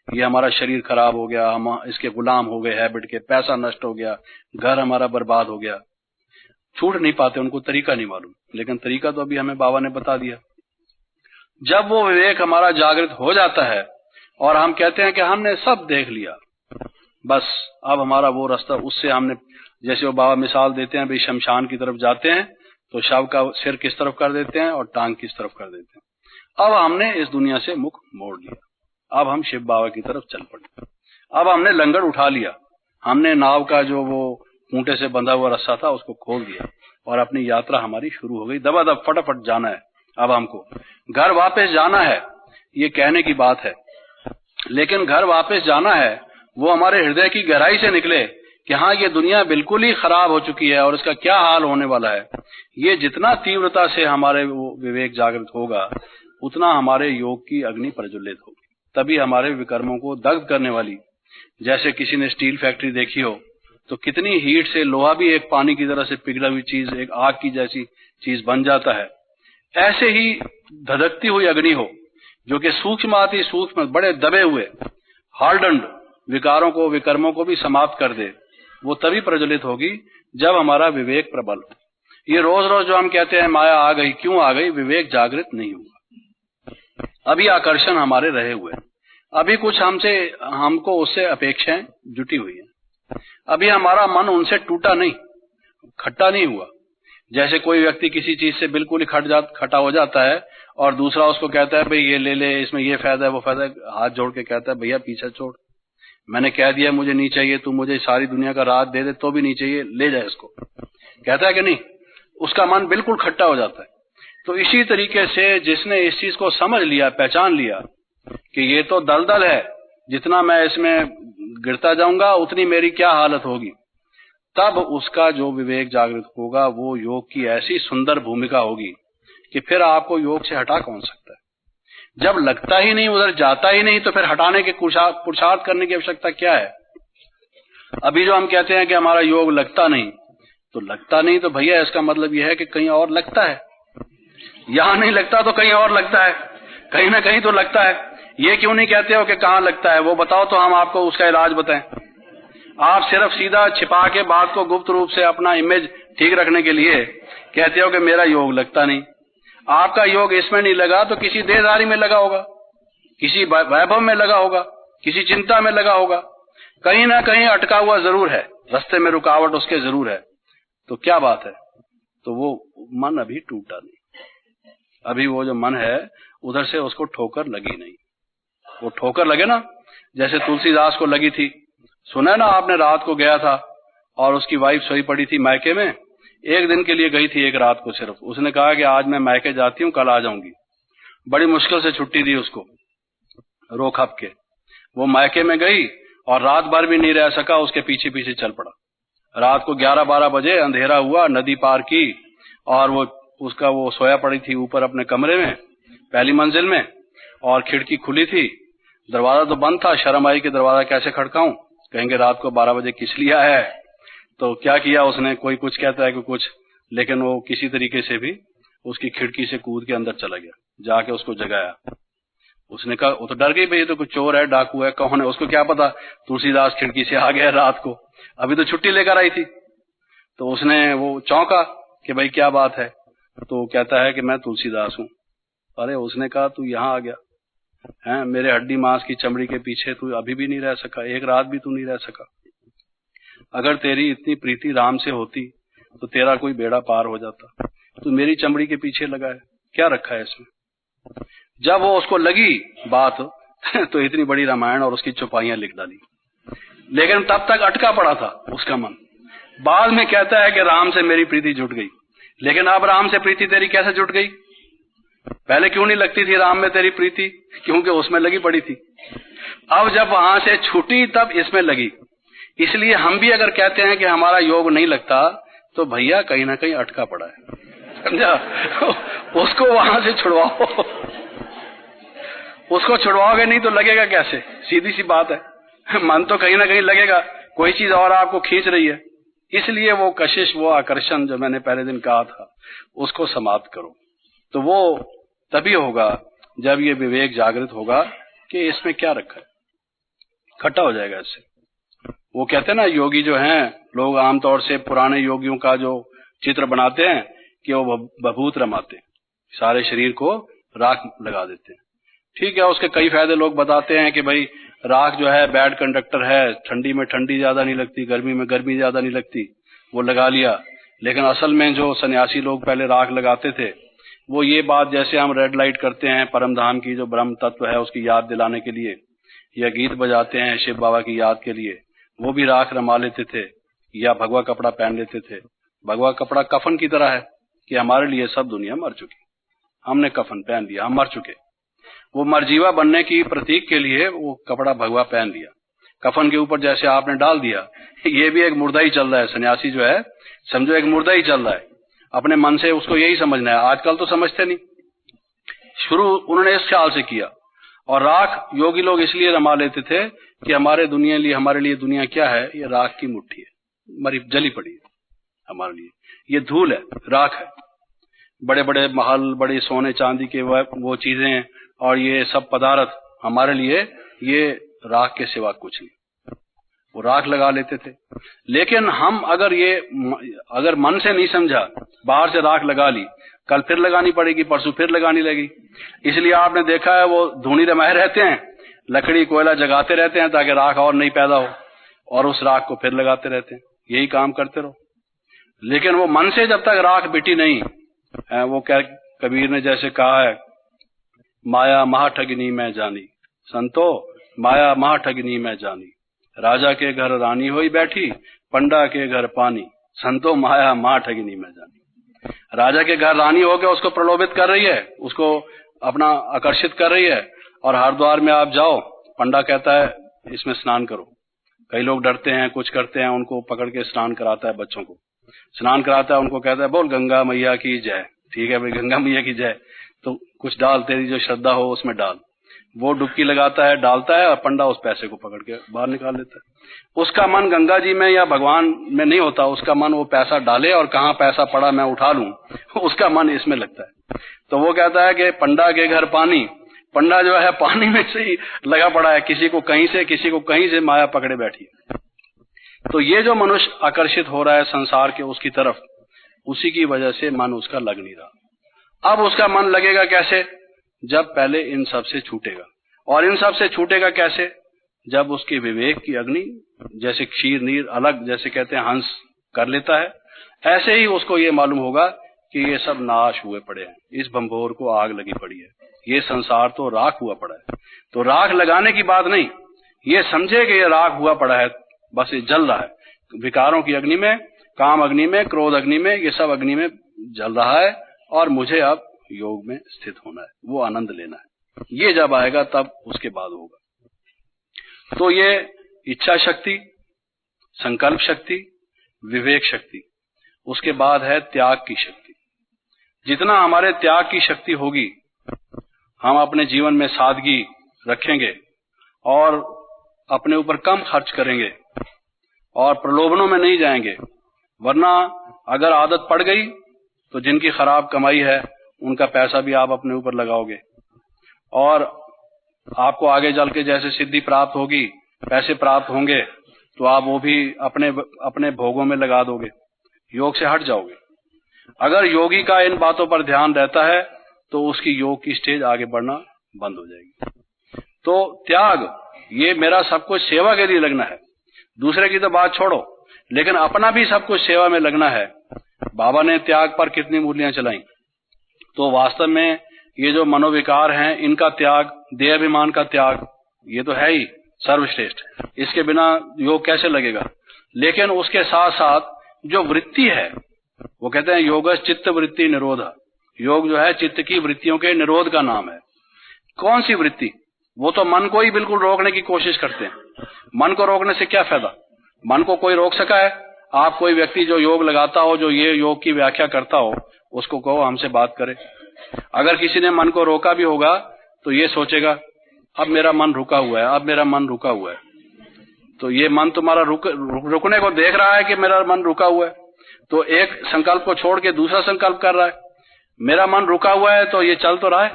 [SPEAKER 1] ये हमारा शरीर खराब हो गया, हम इसके गुलाम हो गए हैबिट के, पैसा नष्ट हो गया, घर हमारा बर्बाद हो गया। छूट नहीं पाते, उनको तरीका नहीं मालूम, लेकिन तरीका तो अभी हमें बाबा ने बता दिया। जब वो विवेक हमारा जागृत हो जाता है और हम कहते हैं कि हमने सब देख लिया, बस अब हमारा वो रास्ता, उससे हमने, जैसे वो बाबा मिसाल देते हैं, भाई शमशान की तरफ जाते हैं तो शव का सिर किस तरफ कर देते हैं और टांग किस तरफ कर देते हैं। अब हमने इस दुनिया से मुख मोड़ लिया, अब हम शिव बाबा की तरफ चल पड़े, अब हमने लंगर उठा लिया, हमने नाव का जो वो खूंटे से बंधा हुआ रस्सा था उसको खोल दिया और अपनी यात्रा हमारी शुरू हो गई। दबादब फटाफट जाना है, अब हमको घर वापस जाना है, ये कहने की बात है, लेकिन घर वापस जाना है वो हमारे हृदय की गहराई से निकले कि हाँ, ये दुनिया बिल्कुल ही खराब हो चुकी है और इसका क्या हाल होने वाला है। ये जितना तीव्रता से हमारे वो विवेक जागृत होगा, उतना हमारे योग की अग्नि प्रज्वलित होगी, तभी हमारे विकर्मों को दग्ध करने वाली, जैसे किसी ने स्टील फैक्ट्री देखी हो तो कितनी हीट से लोहा भी एक पानी की तरह से पिघला हुई चीज, एक आग की जैसी चीज बन जाता है। ऐसे ही धधकती हुई अग्नि हो जो कि सूक्ष्म आती सूक्ष्म, बड़े दबे हुए हार्डन्ड विकारों को, विकर्मों को भी समाप्त कर दे, वो तभी प्रज्वलित होगी जब हमारा विवेक प्रबल हो। ये रोज रोज जो हम कहते हैं माया आ गई, क्यों आ गई? विवेक जागृत नहीं हुआ, अभी आकर्षण हमारे रहे हुए, अभी कुछ हमको उससे अपेक्षाएं जुटी हुई है, अभी हमारा मन उनसे टूटा नहीं, खट्टा नहीं हुआ। जैसे कोई व्यक्ति किसी चीज से बिल्कुल ही खटा हो जाता है और दूसरा उसको कहता है भाई ये ले ले, इसमें ये फायदा है वो फायदा है, हाथ जोड़ के कहता है भैया पीछे छोड़, मैंने कह दिया मुझे नहीं चाहिए, तू मुझे सारी दुनिया का राज दे दे तो भी नहीं चाहिए, ले जाए इसको, कहता है कि नहीं? उसका मन बिल्कुल खट्टा हो जाता है। तो इसी तरीके से जिसने इस चीज को समझ लिया, पहचान लिया कि ये तो दलदल है, जितना मैं इसमें गिरता जाऊंगा उतनी मेरी क्या हालत होगी, तब उसका जो विवेक जागृत होगा वो योग की ऐसी सुंदर भूमिका होगी कि फिर आपको योग से हटा कौन सकता है। जब लगता ही नहीं, उधर जाता ही नहीं, तो फिर हटाने के पुरुषार्थ करने की आवश्यकता क्या है? अभी जो हम कहते हैं कि हमारा योग लगता नहीं, तो लगता नहीं तो भैया इसका मतलब यह है कि कहीं और लगता है। यहां नहीं लगता तो कहीं और लगता है, कहीं ना कहीं तो लगता है। ये क्यों नहीं कहते हो कि कहां लगता है, वो बताओ तो हम आपको उसका इलाज बताएं। आप सिर्फ सीधा छिपा के बात को गुप्त रूप से अपना इमेज ठीक रखने के लिए कहते हो कि मेरा योग लगता नहीं। आपका योग इसमें नहीं लगा तो किसी देहधारी में लगा होगा, किसी वैभव में लगा होगा, किसी चिंता में लगा होगा, कहीं ना कहीं अटका हुआ जरूर है, रास्ते में रुकावट उसके जरूर है। तो क्या बात है? तो वो मन अभी टूटा नहीं, अभी वो जो मन है उधर से उसको ठोकर लगी नहीं। वो ठोकर लगे ना, जैसे तुलसीदास को लगी थी। सुना ना आपने, रात को गया था और उसकी वाइफ सोई पड़ी थी मायके में, एक दिन के लिए गई थी, एक रात को सिर्फ। उसने कहा कि आज मैं मायके जाती हूँ, कल आ जाऊंगी। बड़ी मुश्किल से छुट्टी दी उसको, रो खप के। वो मायके में गई और रात भर भी नहीं रह सका, उसके पीछे पीछे चल पड़ा। रात को 11-12 बजे अंधेरा हुआ, नदी पार की और वो सोया पड़ी थी ऊपर अपने कमरे में, पहली मंजिल में, और खिड़की खुली थी, दरवाजा तो बंद था। शर्म आई कि दरवाजा कैसे खड़काऊं, कहेंगे रात को 12 बजे किस लिए आया है। तो क्या किया उसने, कोई कुछ कहता है कि कुछ, लेकिन वो किसी तरीके से भी उसकी खिड़की से कूद के अंदर चला गया, जाके उसको जगाया। उसने कहा, वो तो डर गई, भाई ये तो कुछ चोर है, डाकू है, कौन है, उसको क्या पता तुलसीदास खिड़की से आ गया रात को, अभी तो छुट्टी लेकर आई थी। तो उसने वो चौंका कि भाई क्या बात है, तो कहता है कि मैं तुलसीदास हूँ। अरे उसने कहा तू यहाँ आ गया है, मेरे हड्डी मांस की चमड़ी के पीछे तू अभी भी नहीं रह सका, एक रात भी तू नहीं रह सका। अगर तेरी इतनी प्रीति राम से होती तो तेरा कोई बेड़ा पार हो जाता, तू मेरी चमड़ी के पीछे लगा है, क्या रखा है इसमें। जब वो उसको लगी बात तो इतनी बड़ी रामायण और उसकी चौपाइयां लिख डाली। लेकिन तब तक अटका पड़ा था उसका मन। बाद में कहता है कि राम से मेरी प्रीति जुट गई। लेकिन अब राम से प्रीति तेरी कैसे जुट गई? पहले क्यों नहीं लगती थी राम में तेरी प्रीति? क्योंकि उसमें लगी पड़ी थी। अब जब वहां से छूटी तब इसमें लगी। इसलिए हम भी अगर कहते हैं कि हमारा योग नहीं लगता, तो भैया कहीं ना कहीं अटका पड़ा है, समझा? उसको वहां से छुड़वाओ। उसको छुड़वाओगे नहीं तो लगेगा कैसे? सीधी सी बात है, मन तो कहीं ना कहीं लगेगा, कोई चीज और आपको खींच रही है। इसलिए वो कशिश, वो आकर्षण जो मैंने पहले दिन कहा था, उसको समाप्त करो। तो वो तभी होगा जब ये विवेक जागृत होगा कि इसमें क्या रखा है, खट्टा हो जाएगा इससे। वो कहते हैं ना, योगी जो हैं, लोग आमतौर से पुराने योगियों का जो चित्र बनाते हैं कि वो भभूत रमाते हैं, सारे शरीर को राख लगा देते हैं। ठीक है, उसके कई फायदे लोग बताते हैं कि भाई राख जो है बैड कंडक्टर है, ठंडी में ठंडी ज्यादा नहीं लगती, गर्मी में गर्मी ज्यादा नहीं लगती, वो लगा लिया। लेकिन असल में जो सन्यासी लोग पहले राख लगाते थे, वो ये बात, जैसे हम रेड लाइट करते हैं परम धाम की जो ब्रह्म तत्व है उसकी याद दिलाने के लिए, या गीत बजाते हैं शिव बाबा की याद के लिए, वो भी राख रमा लेते थे, या भगवा कपड़ा पहन लेते थे। भगवा कपड़ा कफन की तरह है कि हमारे लिए सब दुनिया मर चुकी, हमने कफन पहन लिया, हम मर चुके। वो मरजीवा बनने की प्रतीक के लिए वो कपड़ा भगवा पहन लिया, कफन के ऊपर जैसे आपने डाल दिया। ये भी एक मुर्दा ही चल रहा है, सन्यासी जो है समझो एक मुर्दा ही चल रहा है, अपने मन से उसको यही समझना है। आजकल तो समझते नहीं, शुरू उन्होंने इस ख्याल से किया। और राख योगी लोग इसलिए रमा लेते थे कि हमारे लिए दुनिया क्या है, ये राख की मुट्ठी है, मरी जली पड़ी है हमारे लिए, ये धूल है, राख है। बड़े बड़े महल, बड़े सोने चांदी के वो चीजें और ये सब पदार्थ हमारे लिए ये राख के सिवा कुछ नहीं, वो राख लगा लेते थे। लेकिन हम अगर मन से नहीं समझा, बाहर से राख लगा ली, कल फिर लगानी पड़ेगी, परसों फिर लगानी लगी। इसलिए आपने देखा है वो धूनी रमाए रहते हैं, लकड़ी कोयला जगाते रहते हैं ताकि राख और नहीं पैदा हो, और उस राख को फिर लगाते रहते हैं, यही काम करते रहो। लेकिन वो मन से जब तक राख बिटी नहीं, वो क्या कबीर ने जैसे कहा है, माया महा ठगिनी मैं जानी, संतो माया महा ठगिनी मैं जानी, राजा के घर रानी होई बैठी, पंडा के घर पानी, संतो माया महा ठगिनी मैं जानी। राजा के घर रानी होकर उसको प्रलोभित कर रही है, उसको अपना आकर्षित कर रही है, और हरिद्वार में आप जाओ, पंडा कहता है इसमें स्नान करो। कई लोग डरते हैं, कुछ करते हैं, उनको पकड़ के स्नान कराता है, बच्चों को स्नान कराता है, उनको कहता है बोल गंगा मैया की जय। ठीक है भाई, गंगा मैया की जय। तो कुछ डाल, तेरी जो श्रद्धा हो उसमें डाल। वो डुबकी लगाता है, डालता है, और पंडा उस पैसे को पकड़ के बाहर निकाल लेता है। उसका मन गंगा जी में या भगवान में नहीं होता, उसका मन वो पैसा डाले और कहाँ पैसा पड़ा मैं उठा लूं, उसका मन इसमें लगता है। तो वो कहता है कि पंडा के घर पानी, पंडा जो है पानी में से ही लगा पड़ा है, किसी को कहीं से किसी को कहीं से माया पकड़े बैठी है। तो ये जो मनुष्य आकर्षित हो रहा है संसार के उसकी तरफ, उसी की वजह से मन उसका लग नहीं रहा। अब उसका मन लगेगा कैसे? जब पहले इन सब से छूटेगा। और इन सब से छूटेगा कैसे? जब उसके विवेक की अग्नि जैसे क्षीर नीर अलग, जैसे कहते हैं हंस कर लेता है, ऐसे ही उसको ये मालूम होगा कि ये सब नाश हुए पड़े हैं, इस भंभोर को आग लगी पड़ी है, ये संसार तो राख हुआ पड़ा है। तो राख लगाने की बात नहीं, ये समझे कि ये राख हुआ पड़ा है, बस ये जल रहा है विकारों की अग्नि में, काम अग्नि में, क्रोध अग्नि में, ये सब अग्नि में जल रहा है, और मुझे अब योग में स्थित होना है, वो आनंद लेना है। ये जब आएगा तब उसके बाद होगा। तो ये इच्छा शक्ति, संकल्प शक्ति, विवेक शक्ति, उसके बाद है त्याग की शक्ति। जितना हमारे त्याग की शक्ति होगी, हम अपने जीवन में सादगी रखेंगे और अपने ऊपर कम खर्च करेंगे और प्रलोभनों में नहीं जाएंगे। वरना अगर आदत पड़ गई तो जिनकी खराब कमाई है उनका पैसा भी आप अपने ऊपर लगाओगे, और आपको आगे चल के जैसे सिद्धि प्राप्त होगी, पैसे प्राप्त होंगे, तो आप वो भी अपने भोगों में लगा दोगे, योग से हट जाओगे। अगर योगी का इन बातों पर ध्यान रहता है तो उसकी योग की स्टेज आगे बढ़ना बंद हो जाएगी। तो त्याग, ये मेरा सब कुछ सेवा के लिए लगना है, दूसरे की तो बात छोड़ो, लेकिन अपना भी सब कुछ सेवा में लगना है। बाबा ने त्याग पर कितनी मूर्तियां चलाई। तो वास्तव में ये जो मनोविकार हैं, इनका त्याग, देहाभिमान का त्याग, ये तो है ही सर्वश्रेष्ठ। इसके बिना योग कैसे लगेगा? लेकिन उसके साथ साथ जो वृत्ति है, वो कहते हैं योग चित्त वृत्ति निरोध। योग जो है चित्त की वृत्तियों के निरोध का नाम है। कौन सी वृत्ति? वो तो मन को ही बिल्कुल रोकने की कोशिश करते हैं। मन को रोकने से क्या फायदा? मन को कोई रोक सका है? आप कोई व्यक्ति जो योग लगाता हो, जो ये योग की व्याख्या करता हो, उसको कहो हमसे बात करे। अगर किसी ने मन को रोका भी होगा तो ये सोचेगा अब मेरा मन रुका हुआ है, अब मेरा मन रुका हुआ है। तो ये मन तुम्हारा रुकने को देख रहा है कि मेरा मन रुका हुआ है, तो एक संकल्प को छोड़ के दूसरा संकल्प कर रहा है। मेरा मन रुका हुआ है तो ये चल तो रहा है,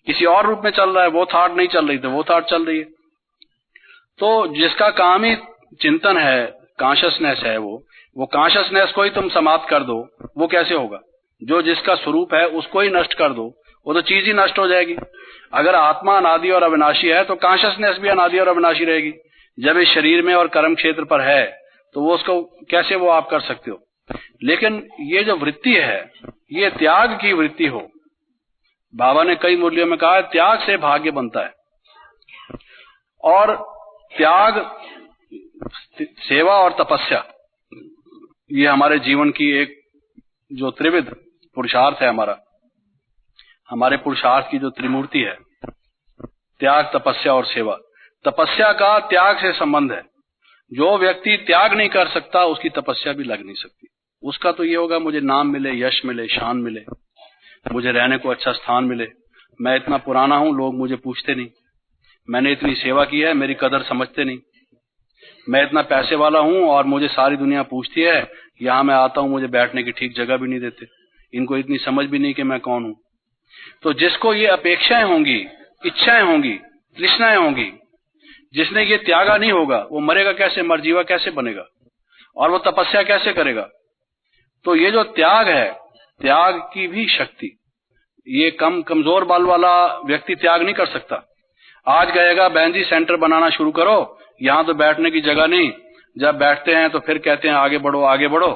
[SPEAKER 1] किसी और रूप में चल रहा है, वो थॉट नहीं चल रही तो वो थॉट चल रही है। तो जिसका काम ही चिंतन है, कॉन्शियसनेस है, वो कॉन्शियसनेस को ही तुम समाप्त कर दो, वो कैसे होगा? जो जिसका स्वरूप है उसको ही नष्ट कर दो, वो तो चीज ही नष्ट हो जाएगी। अगर आत्मा अनादि और अविनाशी है तो कॉन्शियसनेस भी अनादि और अविनाशी रहेगी। जब इस शरीर में और कर्म क्षेत्र पर है तो वो उसको कैसे वो आप कर सकते हो? लेकिन ये जो वृत्ति है, ये त्याग की वृत्ति हो। बाबा ने कई मूल्यों में कहा त्याग से भाग्य बनता है, और त्याग, सेवा और तपस्या, ये हमारे जीवन की एक जो त्रिविध पुरुषार्थ है, हमारे पुरुषार्थ की जो त्रिमूर्ति है, त्याग, तपस्या और सेवा। तपस्या का त्याग से संबंध है। जो व्यक्ति त्याग नहीं कर सकता उसकी तपस्या भी लग नहीं सकती। उसका तो ये होगा मुझे नाम मिले, यश मिले, शान मिले, मुझे रहने को अच्छा स्थान मिले, मैं इतना पुराना हूं लोग मुझे पूछते नहीं, मैंने इतनी सेवा की है मेरी कदर समझते नहीं, मैं इतना पैसे वाला हूं और मुझे सारी दुनिया पूछती है, यहां मैं आता हूं मुझे बैठने की ठीक जगह भी नहीं देते, इनको इतनी समझ भी नहीं कि मैं कौन हूं। तो जिसको ये अपेक्षाएं होंगी, इच्छाएं होंगी, तृष्णाएं होंगी, जिसने ये त्यागा नहीं होगा वो मरेगा कैसे, मरजीवा कैसे बनेगा, और वो तपस्या कैसे करेगा? तो ये जो त्याग है, त्याग की भी शक्ति, ये कमजोर बल वाला व्यक्ति त्याग नहीं कर सकता। आज गएगा बहन जी सेंटर बनाना शुरू करो, यहाँ तो बैठने की जगह नहीं, जब बैठते हैं तो फिर कहते हैं आगे बढ़ो आगे बढ़ो,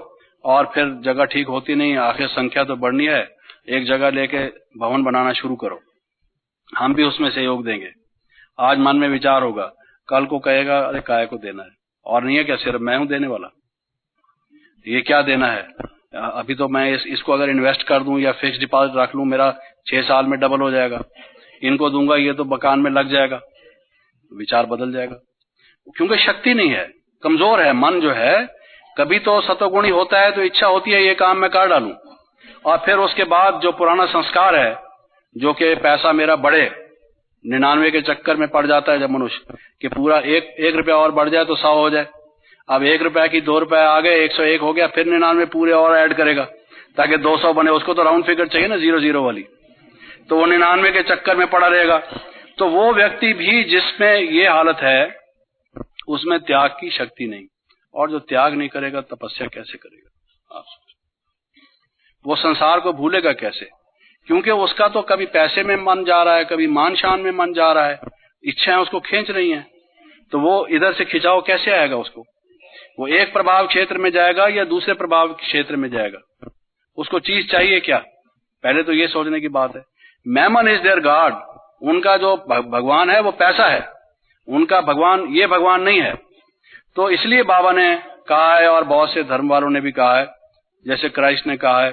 [SPEAKER 1] और फिर जगह ठीक होती नहीं, आखिर संख्या तो बढ़नी है, एक जगह लेके भवन बनाना शुरू करो, हम भी उसमें सहयोग देंगे। आज मन में विचार होगा, कल को कहेगा अरे काय को देना है, और नहीं है क्या सिर्फ मैं हूं देने वाला, ये क्या देना है, अभी तो मैं इसको अगर इन्वेस्ट कर दूं या फिक्स डिपॉजिट रख लूं मेरा 6 साल में डबल हो जाएगा, इनको दूंगा ये तो मकान में लग जाएगा, विचार बदल जाएगा। क्योंकि शक्ति नहीं है, कमजोर है मन जो है। कभी तो सतोगुणी होता है तो इच्छा होती है ये काम मैं कर डालूं, और फिर उसके बाद जो पुराना संस्कार है जो कि पैसा मेरा बढ़े, 99 के चक्कर में पड़ जाता है जब मनुष्य कि पूरा एक रुपया और बढ़ जाए तो 100 हो जाए। अब 1 रुपया की 2 रुपए आ गए, 101 हो गया, फिर 99 पूरे और ऐड करेगा ताकि 200 बने। उसको तो राउंड फिगर चाहिए ना, 0 वाली, तो वो 99 के चक्कर में पड़ा रहेगा। तो वो व्यक्ति भी जिसमें ये हालत है उसमें त्याग की शक्ति नहीं, और जो त्याग नहीं करेगा तपस्या कैसे करेगा? आप वो संसार को भूलेगा कैसे? क्योंकि उसका तो कभी पैसे में मन जा रहा है, कभी मान शान में मन जा रहा है, इच्छाएं उसको खींच रही हैं, तो वो इधर से खिंचाव कैसे आएगा उसको? वो एक प्रभाव क्षेत्र में जाएगा या दूसरे प्रभाव क्षेत्र में जाएगा? उसको चीज चाहिए क्या? पहले तो ये सोचने की बात है। मैमन इज देयर गॉड, उनका जो भगवान है वो पैसा है, उनका भगवान ये भगवान नहीं है। तो इसलिए बाबा ने कहा है, और बहुत से धर्म वालों ने भी कहा है, जैसे क्राइस्ट ने कहा है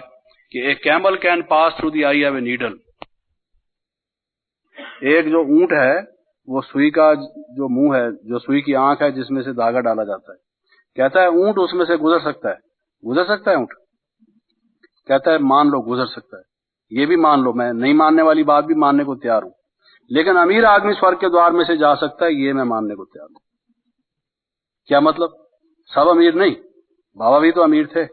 [SPEAKER 1] कि a camel can pass through the eye of a needle. एक जो ऊंट है वो सुई का जो मुंह है, जो सुई की आंख है जिसमें से धागा डाला जाता है, कहता है ऊंट उसमें से गुजर सकता है। गुजर सकता है ऊंट? कहता है मान लो गुजर सकता है, ये भी मान लो, मैं नहीं मानने वाली बात भी मानने को तैयार हूं, लेकिन अमीर आदमी स्वर्ग के द्वार में से जा सकता है, ये मैं मानने को तैयार हूं। क्या मतलब? सब अमीर नहीं, बाबा भी तो अमीर थे,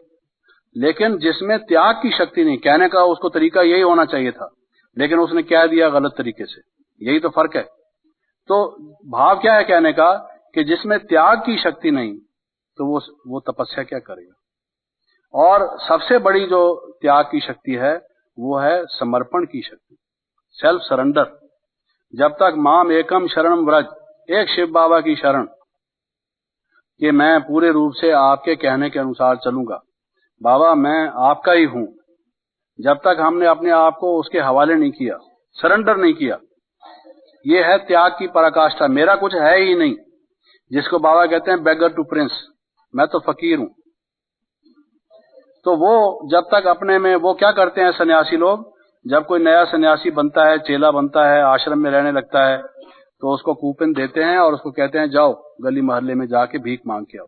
[SPEAKER 1] लेकिन जिसमें त्याग की शक्ति नहीं। कहने का उसको तरीका यही होना चाहिए था, लेकिन उसने कह दिया गलत तरीके से। यही तो फर्क है। तो भाव क्या है कहने का कि जिसमें त्याग की शक्ति नहीं तो वो तपस्या क्या करेगा? और सबसे बड़ी जो त्याग की शक्ति है वो है समर्पण की शक्ति, सेल्फ सरेंडर। जब तक माम एकम शरणम व्रज, एक शिव बाबा की शरण कि मैं पूरे रूप से आपके कहने के अनुसार चलूंगा, बाबा मैं आपका ही हूं, जब तक हमने अपने आप को उसके हवाले नहीं किया, सरेंडर नहीं किया, ये है त्याग की पराकाष्ठा। मेरा कुछ है ही नहीं, जिसको बाबा कहते हैं बेगर टू प्रिंस, मैं तो फकीर हूं। तो वो जब तक अपने में, वो क्या करते हैं सन्यासी लोग, जब कोई नया सन्यासी बनता है, चेला बनता है, आश्रम में रहने लगता है, तो उसको कूपन देते हैं और उसको कहते हैं जाओ गली मोहल्ले में जाके भीख मांग के आओ।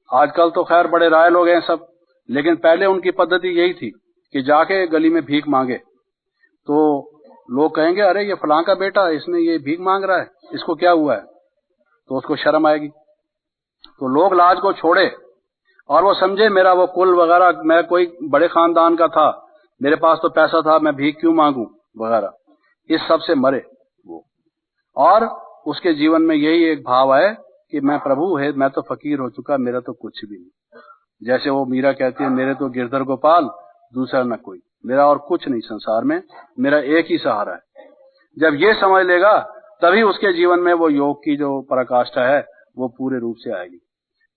[SPEAKER 1] आजकल तो खैर बड़े राय लोग हैं सब, लेकिन पहले उनकी पद्धति यही थी कि जाके गली में भीख मांगे। तो लोग कहेंगे अरे ये फलां का बेटा, इसने ये भीख मांग रहा है, इसको क्या हुआ है? तो उसको शर्म आएगी। तो लोग लाज को छोड़े और वो समझे मेरा वो कुल वगैरह, मैं कोई बड़े खानदान का था, मेरे पास तो पैसा था, मैं भीख क्यों मांगू वगैरह, इस सब से मरे वो। और उसके जीवन में यही एक भाव है कि मैं प्रभु है, मैं तो फकीर हो चुका, मेरा तो कुछ भी नहीं। जैसे वो मीरा कहती है मेरे तो गिरधर गोपाल दूसरा न कोई, मेरा और कुछ नहीं संसार में, मेरा एक ही सहारा है। जब ये समझ लेगा तभी उसके जीवन में वो योग की जो पराकाष्ठा है वो पूरे रूप से आएगी।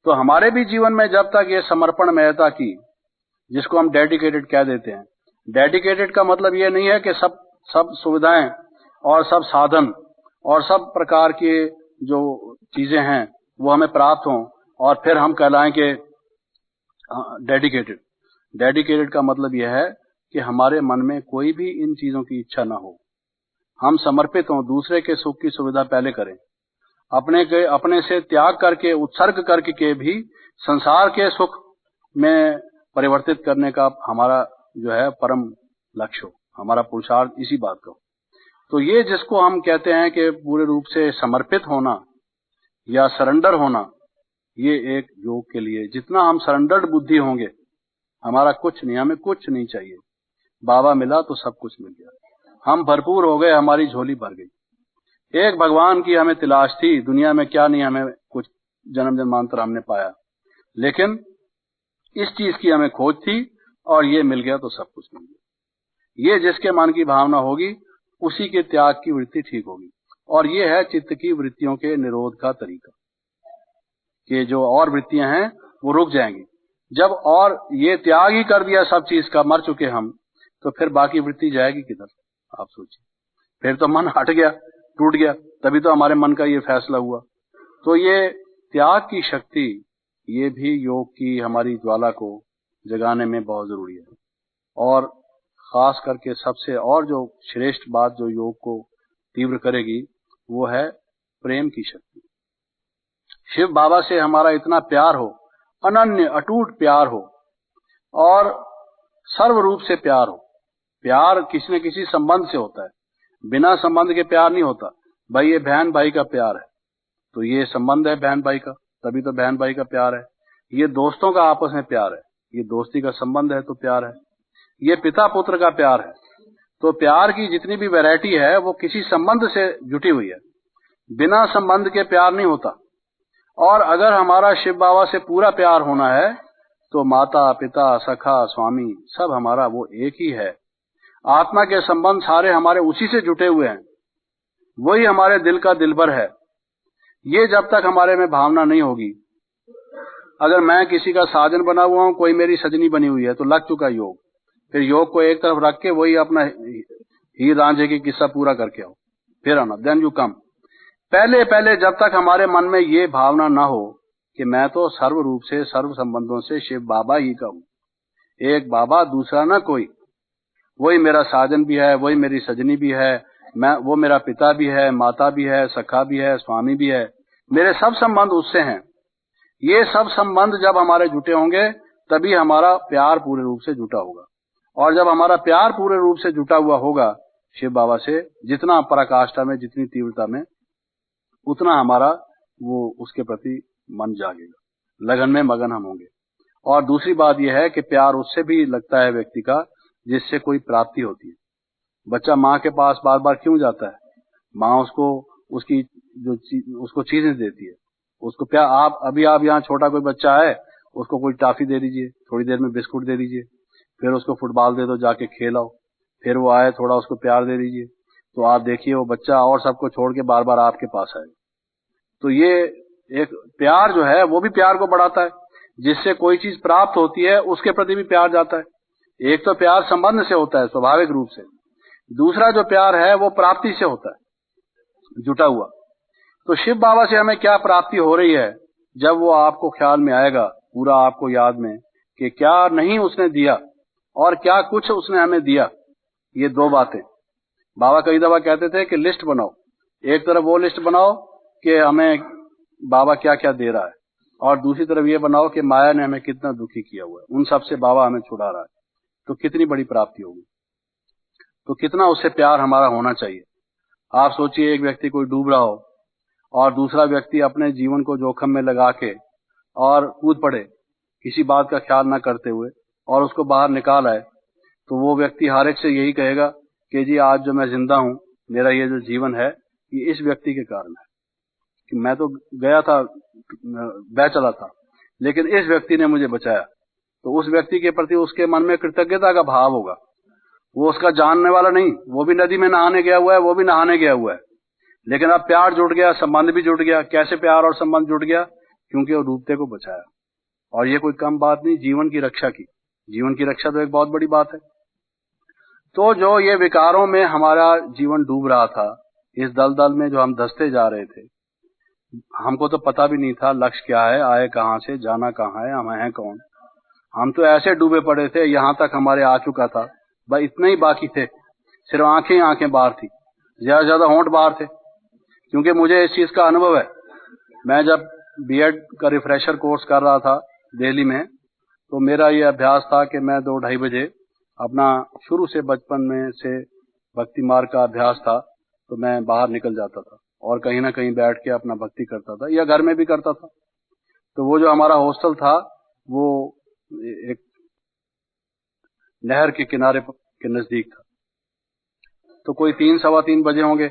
[SPEAKER 1] तो हमारे भी जीवन में जब तक ये समर्पण महत्ता की, जिसको हम डेडिकेटेड कह देते हैं, डेडिकेटेड का मतलब ये नहीं है कि सब सुविधाएं और सब साधन और सब प्रकार के जो चीजें हैं वो हमें प्राप्त हों और फिर हम कहलाएं कि डेडिकेटेड। डेडिकेटेड का मतलब यह है कि हमारे मन में कोई भी इन चीजों की इच्छा ना हो, हम समर्पित हों, दूसरे के सुख की सुविधा पहले करें, अपने से त्याग करके, उत्सर्ग करके के भी संसार के सुख में परिवर्तित करने का हमारा जो है परम लक्ष्य हो, हमारा पुरुषार्थ इसी बात का हो। तो ये जिसको हम कहते हैं कि पूरे रूप से समर्पित होना या सरेंडर होना, ये एक योग के लिए जितना हम सरेंडर्ड बुद्धि होंगे, हमारा कुछ नहीं, हमें कुछ नहीं चाहिए, बाबा मिला तो सब कुछ मिल गया, हम भरपूर हो गए, हमारी झोली भर गई। एक भगवान की हमें तलाश थी, दुनिया में क्या नहीं हमें कुछ जन्म जन्मांतर हमने पाया, लेकिन इस चीज की हमें खोज थी और ये मिल गया तो सब कुछ मिल गया। ये जिसके मन की भावना होगी उसी के त्याग की वृत्ति ठीक होगी। और ये है चित्त की वृत्तियों के निरोध का तरीका, कि जो और वृत्तियां हैं वो रुक जाएंगी। जब और ये त्याग ही कर दिया सब चीज का, मर चुके हम, तो फिर बाकी वृत्ति जाएगी किधर? आप सोचिए, फिर तो मन हट गया, टूट गया, तभी तो हमारे मन का ये फैसला हुआ। तो ये त्याग की शक्ति, ये भी योग की हमारी ज्वाला को जगाने में बहुत जरूरी है। और खास करके सबसे और जो श्रेष्ठ बात जो योग को तीव्र करेगी वो है प्रेम की शक्ति। शिव बाबा से हमारा इतना प्यार हो, अनन्य अटूट प्यार हो और सर्व रूप से प्यार हो, प्यार किसी न किसी संबंध से होता है, बिना संबंध के प्यार नहीं होता। भाई ये बहन भाई का प्यार है तो ये संबंध है बहन भाई का, तभी तो बहन भाई का प्यार है। ये दोस्तों का आपस में प्यार है, ये दोस्ती का संबंध है तो प्यार है। ये पिता पुत्र का प्यार है। तो प्यार की जितनी भी वैरायटी है वो किसी संबंध से जुटी हुई है, बिना संबंध के प्यार नहीं होता। और अगर हमारा शिव बाबा से पूरा प्यार होना है तो माता पिता सखा स्वामी सब हमारा वो एक ही है। आत्मा के संबंध सारे हमारे उसी से जुटे हुए हैं, वही हमारे दिल का दिलबर है। ये जब तक हमारे में भावना नहीं होगी, अगर मैं किसी का साजन बना हुआ हूं, कोई मेरी सजनी बनी हुई है तो लग चुका योग। फिर योग को एक तरफ रख के वही अपना हीर रांझे की किस्सा पूरा करके आओ, फिर आना, देन यू कम। पहले पहले जब तक हमारे मन में ये भावना ना हो कि मैं तो सर्व रूप से सर्व संबंधों से शिव बाबा ही का हूं, एक बाबा दूसरा ना कोई, वही मेरा साजन भी है, वही मेरी सजनी भी है, वो मेरा पिता भी है, माता भी है, सखा भी है, स्वामी भी है, मेरे सब संबंध उससे हैं। ये सब संबंध जब हमारे जुटे होंगे तभी हमारा प्यार पूरे रूप से जुटा होगा। और जब हमारा प्यार पूरे रूप से जुटा हुआ होगा शिव बाबा से, जितना पराकाष्ठा में, जितनी तीव्रता में, उतना हमारा वो उसके प्रति मन जागेगा, लगन में मगन हम होंगे। और दूसरी बात यह है कि प्यार उससे भी लगता है व्यक्ति का जिससे कोई प्राप्ति होती है। बच्चा माँ के पास बार बार क्यों जाता है? माँ उसको उसकी उसको चीजें देती है, उसको प्यार। आप यहाँ छोटा कोई बच्चा है, उसको कोई टॉफी दे दीजिए, थोड़ी देर में बिस्कुट दे दीजिए, फिर उसको फुटबॉल दे दो, जाके खेलाओ, फिर वो आए, थोड़ा उसको प्यार दे दीजिए, तो आप देखिए वो बच्चा और सबको छोड़ के बार बार आपके पास आए। तो ये एक प्यार जो है वो भी प्यार को बढ़ाता है। जिससे कोई चीज प्राप्त होती है उसके प्रति भी प्यार जाता है। एक तो प्यार संबंध से होता है स्वाभाविक रूप से, दूसरा जो प्यार है वो प्राप्ति से होता है जुटा हुआ। तो शिव बाबा से हमें क्या प्राप्ति हो रही है, जब वो आपको ख्याल में आएगा, पूरा आपको याद में, कि क्या नहीं उसने दिया और क्या कुछ उसने हमें दिया। ये दो बातें बाबा कई दफा कहते थे कि लिस्ट बनाओ। एक तरफ वो लिस्ट बनाओ कि हमें बाबा क्या क्या दे रहा है, और दूसरी तरफ ये बनाओ कि माया ने हमें कितना दुखी किया हुआ है, उन सब से बाबा हमें छुड़ा रहा है। तो कितनी बड़ी प्राप्ति होगी, तो कितना उससे प्यार हमारा होना चाहिए। आप सोचिए, एक व्यक्ति कोई डूब रहा हो और दूसरा व्यक्ति अपने जीवन को जोखिम में लगा के और कूद पड़े किसी बात का ख्याल न करते हुए और उसको बाहर निकाल आए, तो वो व्यक्ति हर एक से यही कहेगा कि जी आज जो मैं जिंदा हूं, मेरा ये जो जीवन है ये इस व्यक्ति के कारण है, कि मैं तो गया था, बह चला था, लेकिन इस व्यक्ति ने मुझे बचाया। तो उस व्यक्ति के प्रति उसके मन में कृतज्ञता का भाव होगा। वो उसका जानने वाला नहीं, वो भी नदी में नहाने गया हुआ है, वो भी नहाने गया हुआ है, लेकिन अब प्यार जुड़ गया, संबंध भी जुड़ गया। कैसे प्यार और संबंध जुड़ गया? क्योंकि वो डूबते को बचाया। और ये कोई कम बात नहीं, जीवन की रक्षा की। जीवन की रक्षा तो एक बहुत बड़ी बात है। तो जो ये विकारों में हमारा जीवन डूब रहा था, इस दलदल में जो हम धंसते जा रहे थे, हमको तो पता भी नहीं था लक्ष्य क्या है, आए कहां से, जाना कहां है, हम हैं कौन। हम तो ऐसे डूबे पड़े थे, यहां तक हमारे आ चुका था, बस इतने ही बाकी थे, सिर्फ आंखें बाहर थी, ज्यादा ज्यादा होंठ बाहर थे। क्योंकि मुझे इस चीज का अनुभव है। मैं जब बीएड का रिफ्रेशर कोर्स कर रहा था दिल्ली में, तो मेरा ये अभ्यास था कि मैं 2-2:30 बजे अपना, शुरू से बचपन में से भक्ति मार्ग का अभ्यास था, तो मैं बाहर निकल जाता था और कहीं ना कहीं बैठ के अपना भक्ति करता था, या घर में भी करता था। तो वो जो हमारा हॉस्टल था वो एक नहर के किनारे के नजदीक था। तो कोई 3-3:15 बजे होंगे,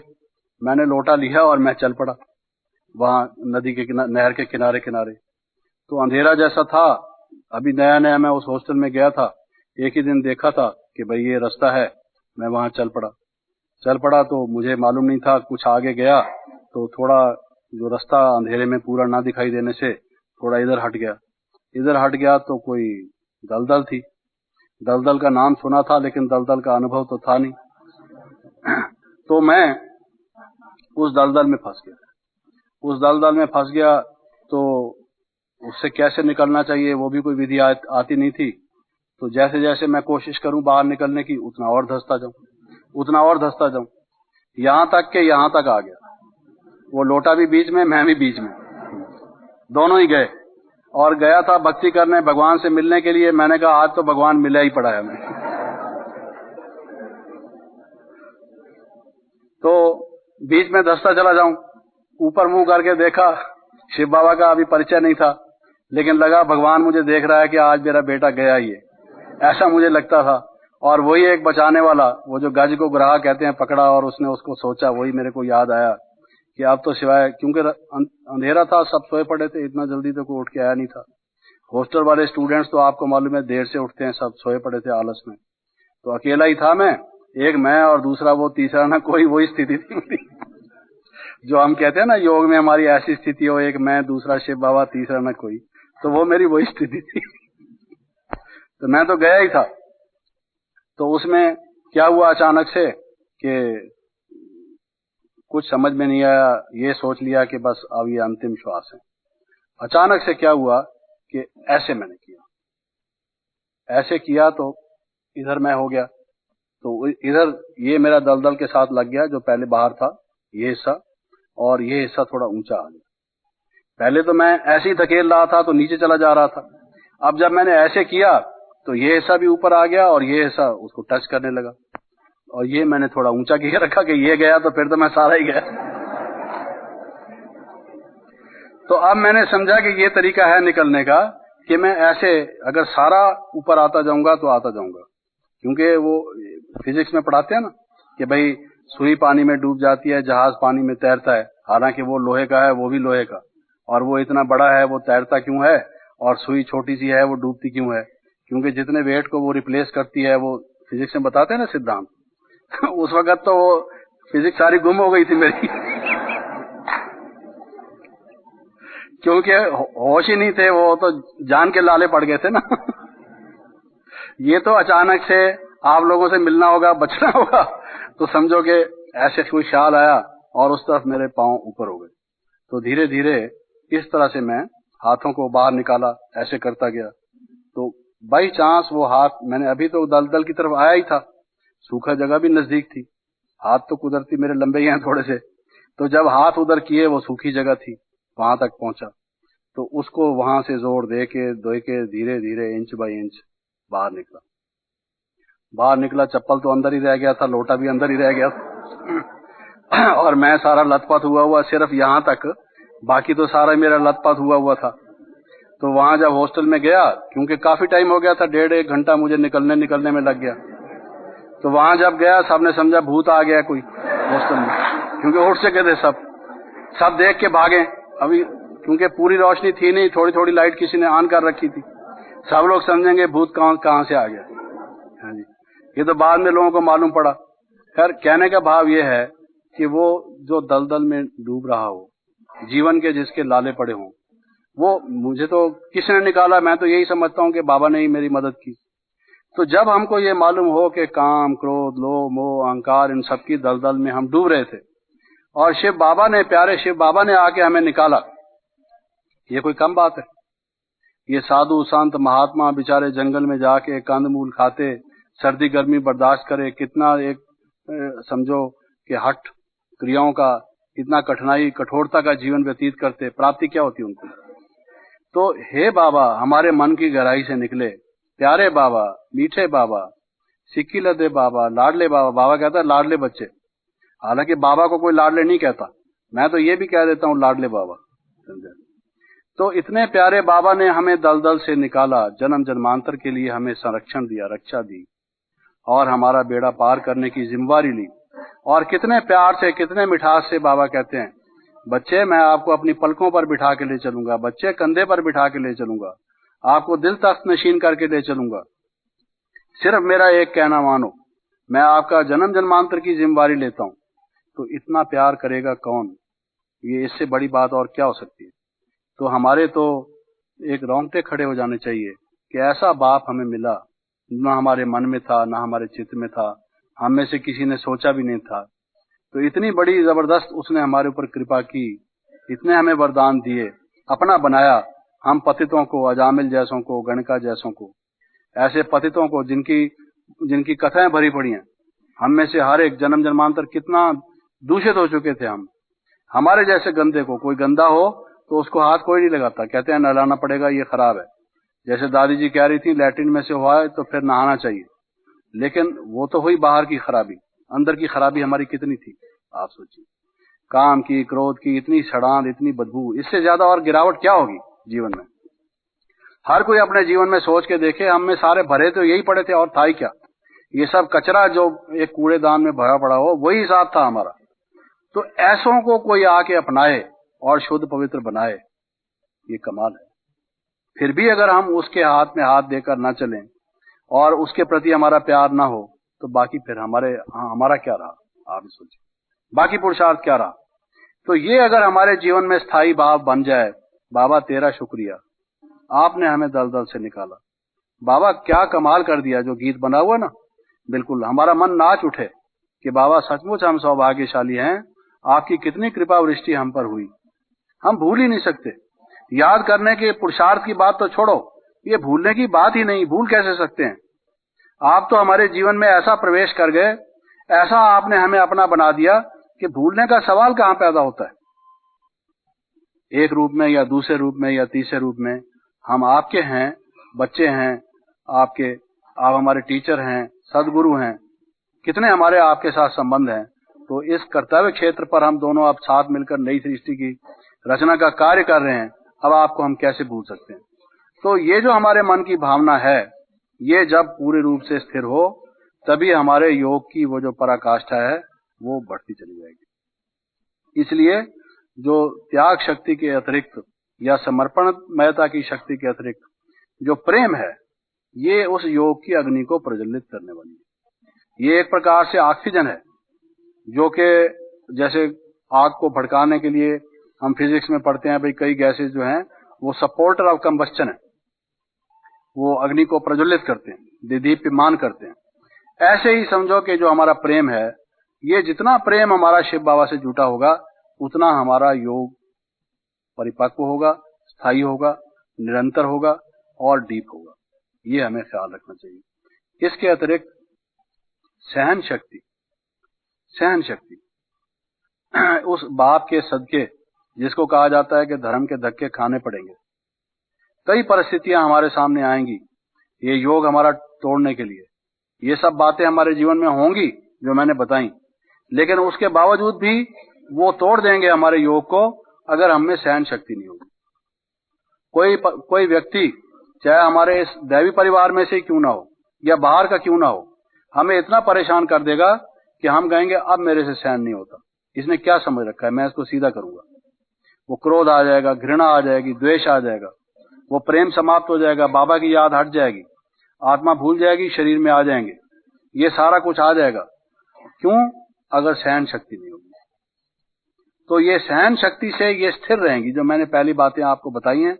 [SPEAKER 1] मैंने लोटा लिया और मैं चल पड़ा वहां नदी के नहर के किनारे किनारे। तो अंधेरा जैसा था, अभी नया नया मैं उस हॉस्टल में गया था, एक ही दिन देखा था कि भाई ये रास्ता है, मैं वहां चल पड़ा। तो मुझे मालूम नहीं था, कुछ आगे गया तो थोड़ा जो रास्ता अंधेरे में पूरा ना दिखाई देने से थोड़ा इधर हट गया तो कोई दलदल थी। दलदल का नाम सुना था लेकिन दलदल का अनुभव तो था नहीं। तो मैं उस दलदल में फंस गया। तो उससे कैसे निकलना चाहिए वो भी कोई विधि आती नहीं थी। तो जैसे जैसे मैं कोशिश करूं बाहर निकलने की, उतना और धंसता जाऊं, यहां तक आ गया। वो लोटा भी बीच में, मैं भी बीच में, दोनों ही गए। और गया था भक्ति करने, भगवान से मिलने के लिए। मैंने कहा आज तो भगवान मिला ही पड़ा है हमें। बीच में धंसता चला जाऊं। ऊपर मुंह करके देखा, शिव बाबा का अभी परिचय नहीं था, लेकिन लगा भगवान मुझे देख रहा है कि आज मेरा बेटा गया ही है, ऐसा मुझे लगता था। और वही एक बचाने वाला, वो जो गज को ग्राह कहते हैं, पकड़ा और उसने उसको सोचा, वही मेरे को याद आया कि अब तो सिवाय, क्योंकि अंधेरा था, सब सोए पड़े थे, इतना जल्दी तो कोई उठ के आया नहीं था। हॉस्टल वाले स्टूडेंट्स तो आपको मालूम है देर से उठते हैं, सब सोए पड़े थे आलस में। तो अकेला ही था मैं, एक मैं और दूसरा वो, तीसरा ना कोई, वही स्थिति थी मेरी। जो हम कहते हैं ना योग में हमारी ऐसी स्थिति हो, एक मैं, दूसरा शिव बाबा, तीसरा ना कोई, तो वो मेरी वही स्थिति थी। तो मैं तो गया ही था। तो उसमें क्या हुआ अचानक से कि कुछ समझ में नहीं आया, ये सोच लिया कि बस अब ये अंतिम श्वास है। अचानक से क्या हुआ कि ऐसे मैंने किया, ऐसे किया तो इधर मैं हो गया, तो इधर ये मेरा दलदल के साथ लग गया, जो पहले बाहर था ये हिस्सा, और ये हिस्सा थोड़ा ऊंचा आ गया। पहले तो मैं ऐसे ही धकेल रहा था तो नीचे चला जा रहा था, अब जब मैंने ऐसे किया तो ये हिस्सा भी ऊपर आ गया और ये हिस्सा उसको टच करने लगा, और ये मैंने थोड़ा ऊंचा किया रखा कि ये गया तो फिर तो मैं सारा ही गया। तो अब मैंने समझा कि ये तरीका है निकलने का कि मैं ऐसे अगर सारा ऊपर आता जाऊंगा तो आता जाऊंगा, क्योंकि वो फिजिक्स में पढ़ाते हैं ना कि भाई सुई पानी में डूब जाती है, जहाज पानी में तैरता है, हालांकि वो लोहे का है, वो भी लोहे का, और वो इतना बड़ा है, वो तैरता क्यों है, और सुई छोटी सी है, वो डूबती क्यों है, क्योंकि जितने वेट को वो रिप्लेस करती है, वो फिजिक्स में बताते हैं ना सिद्धांत। उस वक्त तो वो फिजिक्स सारी गुम हो गई थी मेरी। क्योंकि होश ही नहीं थे, वो तो जान के लाले पड़ गए थे ना। ये तो अचानक से आप लोगों से मिलना होगा, बचना होगा, तो समझो कि ऐसे कोई ख्याल आया और उस तरफ मेरे पांव ऊपर हो गए। तो धीरे धीरे इस तरह से मैं हाथों को बाहर निकाला, ऐसे करता गया। तो बाई चांस वो हाथ, मैंने अभी तो दलदल की तरफ आया ही था, सूखा जगह भी नजदीक थी, हाथ तो कुदरती मेरे लंबे ही हैं थोड़े से, तो जब हाथ उधर किए वो सूखी जगह थी, वहां तक पहुंचा, तो उसको वहां से जोर दे के धीरे धीरे इंच बाई इंच बाहर निकला। बाहर निकला, चप्पल तो अंदर ही रह गया था, लोटा भी अंदर ही रह गया था। और मैं सारा लथपथ हुआ सिर्फ यहाँ तक, बाकी तो सारा मेरा लथपथ हुआ था। तो वहां जब हॉस्टल में गया, क्योंकि काफी टाइम हो गया था, 1.5 घंटा मुझे निकलने में लग गया, तो वहां जब गया सबने समझा भूत आ गया कोई हॉस्टल में, क्योंकि उठ चुके थे सब देख के भागे। अभी क्योंकि पूरी रोशनी थी नहीं, थोड़ी थोड़ी लाइट किसी ने ऑन कर रखी थी, सब लोग समझेंगे भूत कहां से आ गया। हाँ जी, ये तो बाद में लोगों को मालूम पड़ा। खैर, कहने का भाव ये है कि वो जो दलदल में डूब रहा हो, जीवन के जिसके लाले पड़े हों, वो मुझे तो किसने निकाला, मैं तो यही समझता हूँ कि बाबा ने ही मेरी मदद की। तो जब हमको ये मालूम हो कि काम, क्रोध, लोभ, मोह, अहंकार, इन सब की दलदल में हम डूब रहे थे, और शिव बाबा ने, प्यारे शिव बाबा ने आके हमें निकाला, ये कोई कम बात है। ये साधु संत महात्मा बेचारे जंगल में जाके कंदमूल खाते, सर्दी गर्मी बर्दाश्त करे, कितना एक समझो कि हठ क्रियाओं का, इतना कठिनाई कठोरता का जीवन व्यतीत करते, प्राप्ति क्या होती उनको। तो हे बाबा, हमारे मन की गहराई से निकले, प्यारे बाबा, मीठे बाबा, सिक्की लदे बाबा, लाडले बाबा। बाबा कहता है लाडले बच्चे, हालांकि बाबा को कोई लाडले नहीं कहता, मैं तो ये भी कह देता हूँ लाडले बाबा। तो इतने प्यारे बाबा ने हमें दलदल से निकाला, जन्म जन्मांतर के लिए हमें संरक्षण दिया, रक्षा दी, और हमारा बेड़ा पार करने की जिम्मेवारी ली। और कितने प्यार से, कितने मिठास से बाबा कहते हैं, बच्चे मैं आपको अपनी पलकों पर बिठा के ले चलूंगा, बच्चे कंधे पर बिठा के ले चलूंगा, आपको दिल तख्त नशीन करके ले चलूंगा, सिर्फ मेरा एक कहना मानो, मैं आपका जन्म जन्मांतर की जिम्मेवारी लेता हूँ। तो इतना प्यार करेगा कौन, ये इससे बड़ी बात और क्या हो सकती है। तो हमारे तो एक रोंगटे खड़े हो जाने चाहिए कि ऐसा बाप हमें मिला, ना हमारे मन में था, ना हमारे चित्त में था, हम में से किसी ने सोचा भी नहीं था। तो इतनी बड़ी जबरदस्त उसने हमारे ऊपर कृपा की, इतने हमें वरदान दिए, अपना बनाया, हम पतितों को, अजामिल जैसों को, गणका जैसों को, ऐसे पतितों को जिनकी कथाएं भरी पड़ी हैं, हम में से हर एक जन्म जन्मांतर कितना दूषित हो चुके थे हम। हमारे जैसे गंदे को, कोई गंदा हो तो उसको हाथ कोई नहीं लगाता, कहते हैं नहलाना पड़ेगा, ये खराब है। जैसे दादी जी कह रही थी लैट्रिन में से हुआ है तो फिर नहाना चाहिए, लेकिन वो तो हुई बाहर की खराबी, अंदर की खराबी हमारी कितनी थी आप सोचिए। काम की, क्रोध की, इतनी सड़ांध, इतनी बदबू, इससे ज्यादा और गिरावट क्या होगी जीवन में। हर कोई अपने जीवन में सोच के देखे, हम में सारे भरे तो यही पड़े थे और था ही क्या। ये सब कचरा जो एक कूड़ेदान में भरा पड़ा हो, वही हिसाब था हमारा। तो ऐसों को कोई आके अपनाए और शुद्ध पवित्र बनाए, ये कमाल है। फिर भी अगर हम उसके हाथ में हाथ देकर ना चलें और उसके प्रति हमारा प्यार ना हो, तो बाकी फिर हमारा क्या रहा, आप ही सोचिए, बाकी पुरुषार्थ क्या रहा। तो ये अगर हमारे जीवन में स्थायी भाव बन जाए, बाबा तेरा शुक्रिया, आपने हमें दलदल से निकाला, बाबा क्या कमाल कर दिया। जो गीत बना हुआ ना, बिल्कुल हमारा मन नाच उठे कि बाबा सचमुच हम सौभाग्यशाली हैं, आपकी कितनी कृपा वृष्टि हम पर हुई। हम भूल ही नहीं सकते। याद करने के पुरुषार्थ की बात तो छोड़ो, ये भूलने की बात ही नहीं, भूल कैसे सकते हैं। आप तो हमारे जीवन में ऐसा प्रवेश कर गए, ऐसा आपने हमें अपना बना दिया कि भूलने का सवाल कहां पैदा होता है। एक रूप में या दूसरे रूप में या तीसरे रूप में हम आपके हैं, बच्चे हैं आपके, आप हमारे टीचर हैं, सदगुरु हैं, कितने हमारे आपके साथ संबंध हैं। तो इस कर्तव्य क्षेत्र पर हम दोनों अब साथ मिलकर नई सृष्टि की रचना का कार्य कर रहे हैं। अब आपको हम कैसे भूल सकते हैं। तो ये जो हमारे मन की भावना है, ये जब पूरे रूप से स्थिर हो, तभी हमारे योग की वो जो पराकाष्ठा है वो बढ़ती चली जाएगी। इसलिए जो त्याग शक्ति के अतिरिक्त या समर्पणमयता की शक्ति के अतिरिक्त जो प्रेम है, ये उस योग की अग्नि को प्रज्वलित करने वाली है। ये एक प्रकार से ऑक्सीजन है, जो कि जैसे आग को भड़काने के लिए हम फिजिक्स में पढ़ते हैं भाई, कई गैसेस जो हैं वो सपोर्टर ऑफ कंबस्टन है, वो अग्नि को प्रज्वलित करते हैं, दीप्यमान करते हैं। ऐसे ही समझो कि जो हमारा प्रेम है, ये जितना प्रेम हमारा शिव बाबा से जुटा होगा, उतना हमारा योग परिपक्व होगा, स्थायी होगा, निरंतर होगा और डीप होगा। ये हमें ख्याल रखना चाहिए। इसके अतिरिक्त सहन शक्ति उस बाप के सदके, जिसको कहा जाता है कि धर्म के धक्के खाने पड़ेंगे। कई परिस्थितियां हमारे सामने आएंगी ये योग हमारा तोड़ने के लिए। ये सब बातें हमारे जीवन में होंगी जो मैंने बताई, लेकिन उसके बावजूद भी वो तोड़ देंगे हमारे योग को अगर हम में सहन शक्ति नहीं होगी। कोई व्यक्ति, चाहे हमारे इस दैवी परिवार में से क्यों ना हो या बाहर का क्यों ना हो, हमें इतना परेशान कर देगा कि हम कहेंगे अब मेरे से सहन नहीं होता, इसने क्या समझ रखा है, मैं इसको सीधा करूंगा। वो क्रोध आ जाएगा, घृणा आ जाएगी, द्वेष आ जाएगा, वो प्रेम समाप्त हो जाएगा, बाबा की याद हट जाएगी, आत्मा भूल जाएगी, शरीर में आ जाएंगे, ये सारा कुछ आ जाएगा। क्यों? अगर सहन शक्ति नहीं होगी। तो ये सहन शक्ति से ये स्थिर रहेंगी, जो मैंने पहली बातें आपको बताई हैं,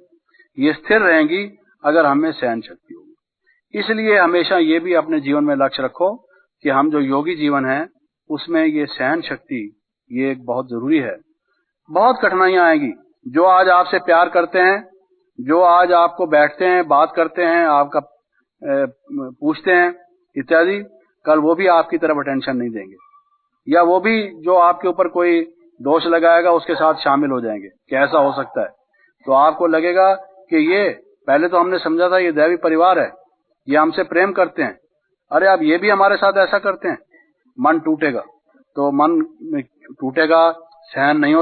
[SPEAKER 1] ये स्थिर रहेंगी अगर हमें सहन शक्ति होगी। इसलिए हमेशा ये भी अपने जीवन में लक्ष्य रखो कि हम जो योगी जीवन है उसमें ये सहन शक्ति ये एक बहुत जरूरी है। बहुत कठिनाइयां आएंगी। जो आज आपसे प्यार करते हैं, जो आज आपको बैठते हैं, बात करते हैं, आपका पूछते हैं इत्यादि, कल वो भी आपकी तरफ अटेंशन नहीं देंगे, या वो भी जो आपके ऊपर कोई दोष लगाएगा उसके साथ शामिल हो जाएंगे। कैसा हो सकता है? तो आपको लगेगा कि ये पहले तो हमने समझा था ये दैवी परिवार है, ये हमसे प्रेम करते हैं, अरे अब ये भी हमारे साथ ऐसा करते हैं। मन टूटेगा, तो मन टूटेगा, सहन नहीं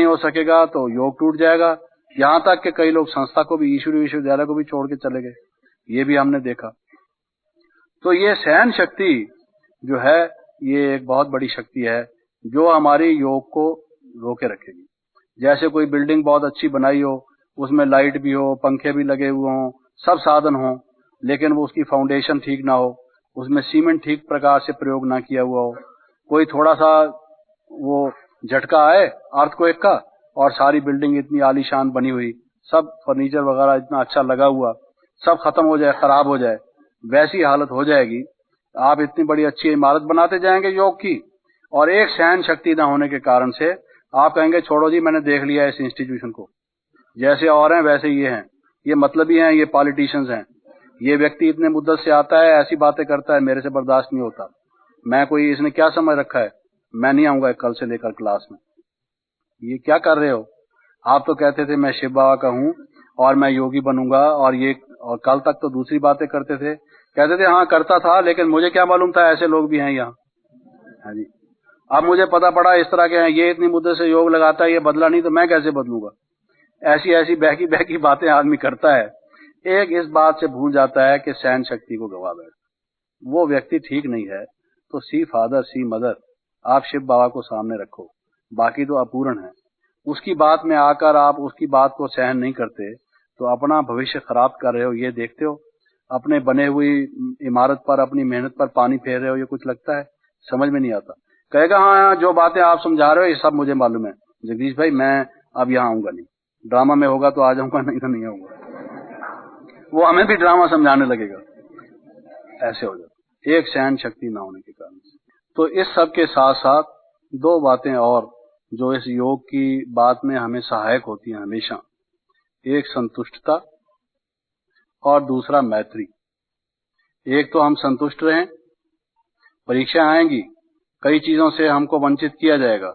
[SPEAKER 1] हो सकेगा तो योग टूट जाएगा। यहाँ तक कि कई लोग संस्था को भी, ईश्वरीय विश्वविद्यालय को भी छोड़ के चले गए, ये भी हमने देखा। तो ये सहन शक्ति जो है ये एक बहुत बड़ी शक्ति है जो हमारी योग को रोके रखेगी। जैसे कोई बिल्डिंग बहुत अच्छी बनाई हो, उसमें लाइट भी हो, पंखे भी लगे हुए हों, सब साधन हो, लेकिन वो उसकी फाउंडेशन ठीक ना हो, उसमें सीमेंट ठीक प्रकार से प्रयोग ना किया हुआ हो, कोई थोड़ा सा वो झटका आए अर्थक्वेक का और सारी बिल्डिंग इतनी आलीशान बनी हुई, सब फर्नीचर वगैरह इतना अच्छा लगा हुआ, सब खत्म हो जाए, खराब हो जाए, वैसी हालत हो जाएगी। आप इतनी बड़ी अच्छी इमारत बनाते जाएंगे योग की, और एक सहन शक्ति न होने के कारण से आप कहेंगे छोड़ो जी, मैंने देख लिया इस इंस्टीट्यूशन को, जैसे और हैं वैसे ये हैं, ये मतलबी हैं, ये पॉलिटिशियंस हैं, ये व्यक्ति इतने मुद्दत से आता है, ऐसी बातें करता है, मेरे से बर्दाश्त नहीं होता, मैं कोई, इसने क्या समझ रखा है, मैं नहीं आऊंगा कल से लेकर क्लास में। ये क्या कर रहे हो? आप तो कहते थे मैं शिव बाबा का हूँ और मैं योगी बनूंगा, और कल तक तो दूसरी बातें करते थे, कहते थे हाँ करता था, लेकिन मुझे क्या मालूम था ऐसे लोग भी हैं यहाँ। हाँ जी। अब मुझे पता पड़ा इस तरह के हैं, ये इतनी मुद्दे से योग लगाता है, ये बदला नहीं तो मैं कैसे बदलूंगा। ऐसी ऐसी बहकी बहकी बातें आदमी करता है। एक इस बात से भूल जाता है कि सहन शक्ति को गवा बैठ, वो व्यक्ति ठीक नहीं है। तो सी फादर सी मदर, आप शिव बाबा को सामने रखो, बाकी तो अपूर्ण है। उसकी बात में आकर आप उसकी बात को सहन नहीं करते तो अपना भविष्य खराब कर रहे हो। ये देखते हो अपने बने हुई इमारत पर, अपनी मेहनत पर पानी फेर रहे हो। ये कुछ लगता है, समझ में नहीं आता। कहेगा हाँ जो बातें आप समझा रहे हो ये सब मुझे मालूम है जगदीश भाई, मैं अब यहाँ आऊंगा नहीं, ड्रामा में होगा तो आ जाऊंगा, नहीं तो नहीं आऊंगा। वो हमें भी ड्रामा समझाने लगेगा। ऐसे हो जाता एक सहन शक्ति ना होने के कारण। तो इस सब के साथ साथ दो बातें और जो इस योग की बात में हमें सहायक होती हैं हमेशा, एक संतुष्टता और दूसरा मैत्री। एक तो हम संतुष्ट रहें, परीक्षा आएंगी, कई चीजों से हमको वंचित किया जाएगा,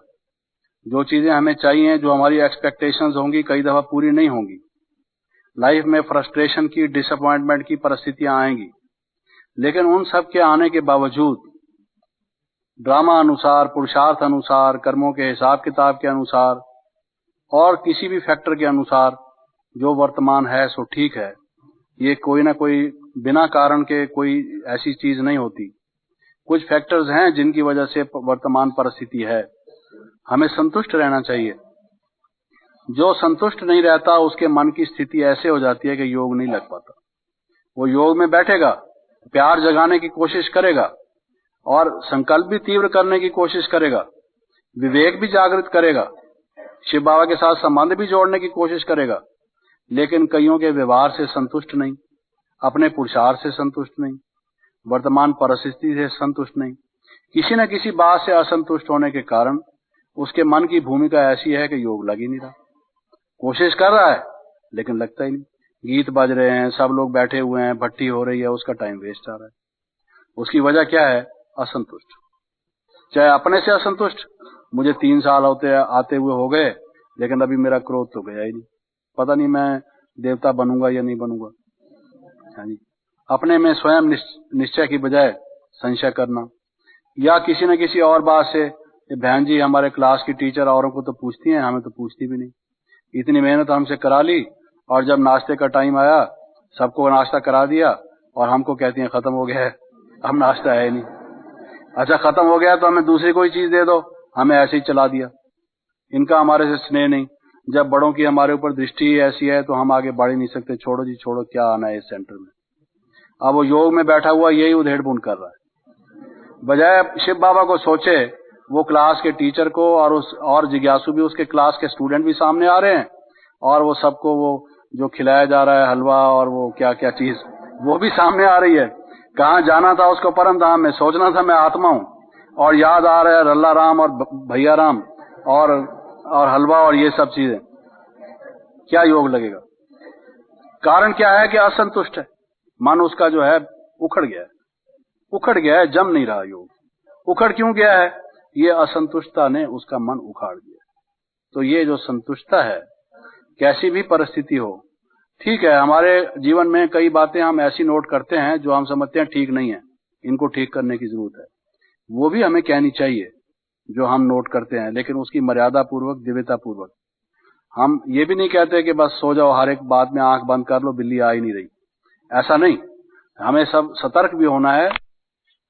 [SPEAKER 1] जो चीजें हमें चाहिए, जो हमारी एक्सपेक्टेशंस होंगी कई दफा पूरी नहीं होंगी। लाइफ में फ्रस्ट्रेशन की, डिसअपॉइंटमेंट की परिस्थितियां आएंगी, लेकिन उन सब के आने के बावजूद ड्रामा अनुसार, पुरुषार्थ अनुसार, कर्मों के हिसाब किताब के अनुसार और किसी भी फैक्टर के अनुसार जो वर्तमान है सो ठीक है। ये कोई ना कोई बिना कारण के कोई ऐसी चीज नहीं होती। कुछ फैक्टर्स हैं जिनकी वजह से वर्तमान परिस्थिति है। हमें संतुष्ट रहना चाहिए। जो संतुष्ट नहीं रहता उसके मन की स्थिति ऐसे हो जाती है कि योग नहीं लग पाता। वो योग में बैठेगा, प्यार जगाने की कोशिश करेगा और संकल्प भी तीव्र करने की कोशिश करेगा, विवेक भी जागृत करेगा, शिव बाबा के साथ संबंध भी जोड़ने की कोशिश करेगा, लेकिन कईयों के व्यवहार से संतुष्ट नहीं, अपने पुरुषार्थ से संतुष्ट नहीं, वर्तमान परिस्थिति से संतुष्ट नहीं, किसी न किसी बात से असंतुष्ट होने के कारण उसके मन की भूमिका ऐसी है कि योग लग ही नहीं रहा। कोशिश कर रहा है लेकिन लगता ही नहीं। गीत बज रहे हैं, सब लोग बैठे हुए हैं, भट्टी हो रही है, उसका टाइम वेस्ट आ रहा है। उसकी वजह क्या है? असंतुष्ट। चाहे अपने से असंतुष्ट, मुझे 3 साल आते हुए हो गए लेकिन अभी मेरा क्रोध तो गया ही नहीं, पता नहीं मैं देवता बनूंगा या नहीं बनूंगा। हाँ जी, अपने में स्वयं निश्चय की बजाय संशय करना, या किसी न किसी और बात से, बहन जी हमारे क्लास की टीचर औरों को तो पूछती हैं, हमें तो पूछती भी नहीं। इतनी मेहनत हमसे करा ली और जब नाश्ते का टाइम आया सबको नाश्ता करा दिया और हमको कहती हैं खत्म हो गया है, अब नाश्ता है नहीं। अच्छा खत्म हो गया तो हमें दूसरी कोई चीज दे दो, हमें ऐसे ही चला दिया। इनका हमारे से स्नेह नहीं। जब बड़ों की हमारे ऊपर दृष्टि ऐसी है तो हम आगे बढ़ ही नहीं सकते। छोड़ो जी छोड़ो, क्या आना है इस सेंटर में। अब वो योग में बैठा हुआ यही उधेड़ बुन कर रहा है, बजाय शिव बाबा को सोचे। वो क्लास के टीचर को और जिज्ञासु भी, उसके क्लास के स्टूडेंट भी सामने आ रहे हैं और वो सबको वो जो खिलाया जा रहा है हलवा और वो क्या क्या चीज वो भी सामने आ रही है। कहाँ जाना था उसको परम धाम में, सोचना था मैं आत्मा हूँ, और याद आ रहा है रल्ला राम और भैया राम और हलवा और ये सब चीजें। क्या योग लगेगा? कारण क्या है कि असंतुष्ट है मन, उसका जो है उखड़ गया है, जम नहीं रहा योग। उखड़ क्यों गया है? ये असंतुष्टता ने उसका मन उखाड़ दिया। तो ये जो संतुष्टता है, कैसी भी परिस्थिति हो, ठीक है, हमारे जीवन में कई बातें हम ऐसी नोट करते हैं जो हम समझते हैं ठीक नहीं है, इनको ठीक करने की जरूरत है, वो भी हमें कहनी चाहिए जो हम नोट करते हैं, लेकिन उसकी मर्यादा पूर्वक, दिव्यता पूर्वक। हम ये भी नहीं कहते कि बस सो जाओ, हर एक बात में आंख बंद कर लो, बिल्ली आ ही नहीं रही, ऐसा नहीं। हमें सब सतर्क भी होना है।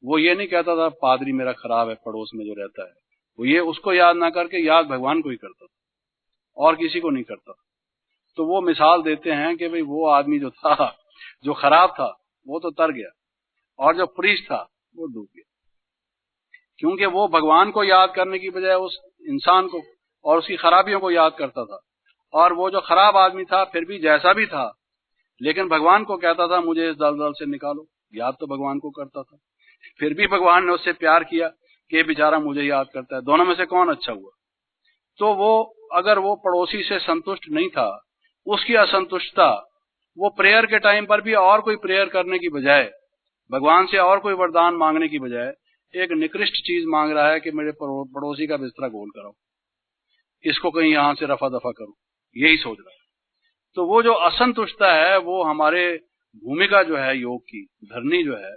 [SPEAKER 1] वो ये नहीं कहता था पादरी मेरा खराब है पड़ोस में जो रहता है, वो ये उसको याद ना करके याद भगवान को ही करता था और किसी को नहीं करता। तो वो मिसाल देते हैं कि भाई वो आदमी जो था, जो खराब था, वो तो तर गया और जो प्रीस्ट था वो डूब गया, क्योंकि वो भगवान को याद करने की बजाय उस इंसान को और उसकी खराबियों को याद करता था। और वो जो खराब आदमी था फिर भी जैसा भी था, लेकिन भगवान को कहता था मुझे इस दलदल से निकालो, याद तो भगवान को करता था। फिर भी भगवान ने उससे प्यार किया कि बेचारा मुझे याद करता है। दोनों में से कौन अच्छा हुआ? तो वो अगर वो पड़ोसी से संतुष्ट नहीं था, उसकी असंतुष्टता, वो प्रेयर के टाइम पर भी और कोई प्रेयर करने की बजाय, भगवान से और कोई वरदान मांगने की बजाय एक निकृष्ट चीज मांग रहा है कि मेरे पड़ोसी का बिस्तरा गोल कराओ, इसको कहीं यहां से रफा दफा करो, यही सोच रहा है। तो वो जो असंतुष्टता है वो हमारे भूमिका जो है योग की, धरनी जो है,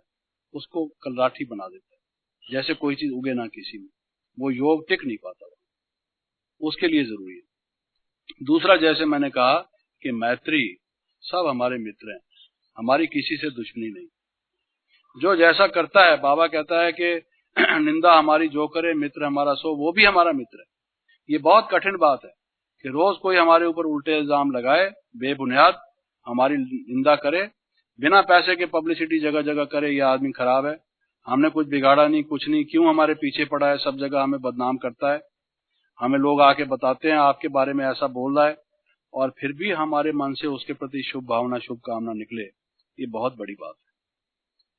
[SPEAKER 1] उसको कलराठी बना देता है, जैसे कोई चीज उगे ना किसी में। वो योग टिक नहीं पाता, उसके लिए जरूरी है। दूसरा, जैसे मैंने कहा कि मैत्री, सब हमारे मित्र हैं, हमारी किसी से दुश्मनी नहीं। जो जैसा करता है, बाबा कहता है कि निंदा हमारी जो करे मित्र हमारा सो, वो भी हमारा मित्र है। ये बहुत कठिन बात है कि रोज कोई हमारे ऊपर उल्टे इल्जाम लगाए, बेबुनियाद हमारी निंदा करे, बिना पैसे के पब्लिसिटी जगह जगह करे, ये आदमी खराब है, हमने कुछ बिगाड़ा नहीं, कुछ नहीं, क्यों हमारे पीछे पड़ा है, सब जगह हमें बदनाम करता है, हमें लोग आके बताते हैं आपके बारे में ऐसा बोल रहा है, और फिर भी हमारे मन से उसके प्रति शुभ भावना, शुभ कामना निकले, ये बहुत बड़ी बात है।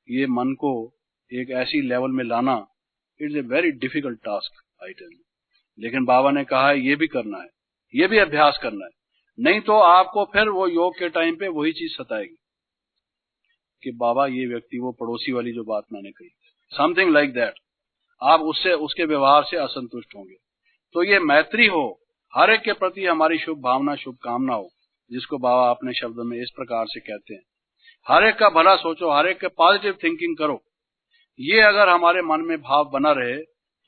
[SPEAKER 1] ये मन को एक ऐसी लेवल में लाना, it's a very difficult task, I tell you. लेकिन बाबा ने कहा है ये भी करना है, ये भी अभ्यास करना है, नहीं तो आपको फिर वो योग के टाइम पे वही चीज सताएगी कि बाबा ये व्यक्ति, वो पड़ोसी वाली जो बात मैंने कही, समथिंग लाइक दैट, आप उससे, उसके व्यवहार से असंतुष्ट होंगे। तो ये मैत्री हो, हर एक के प्रति हमारी शुभ भावना, शुभ कामना हो, जिसको बाबा अपने शब्दों में इस प्रकार से कहते हैं, हर एक का भला सोचो, हर एक के पॉजिटिव थिंकिंग करो। ये अगर हमारे मन में भाव बना रहे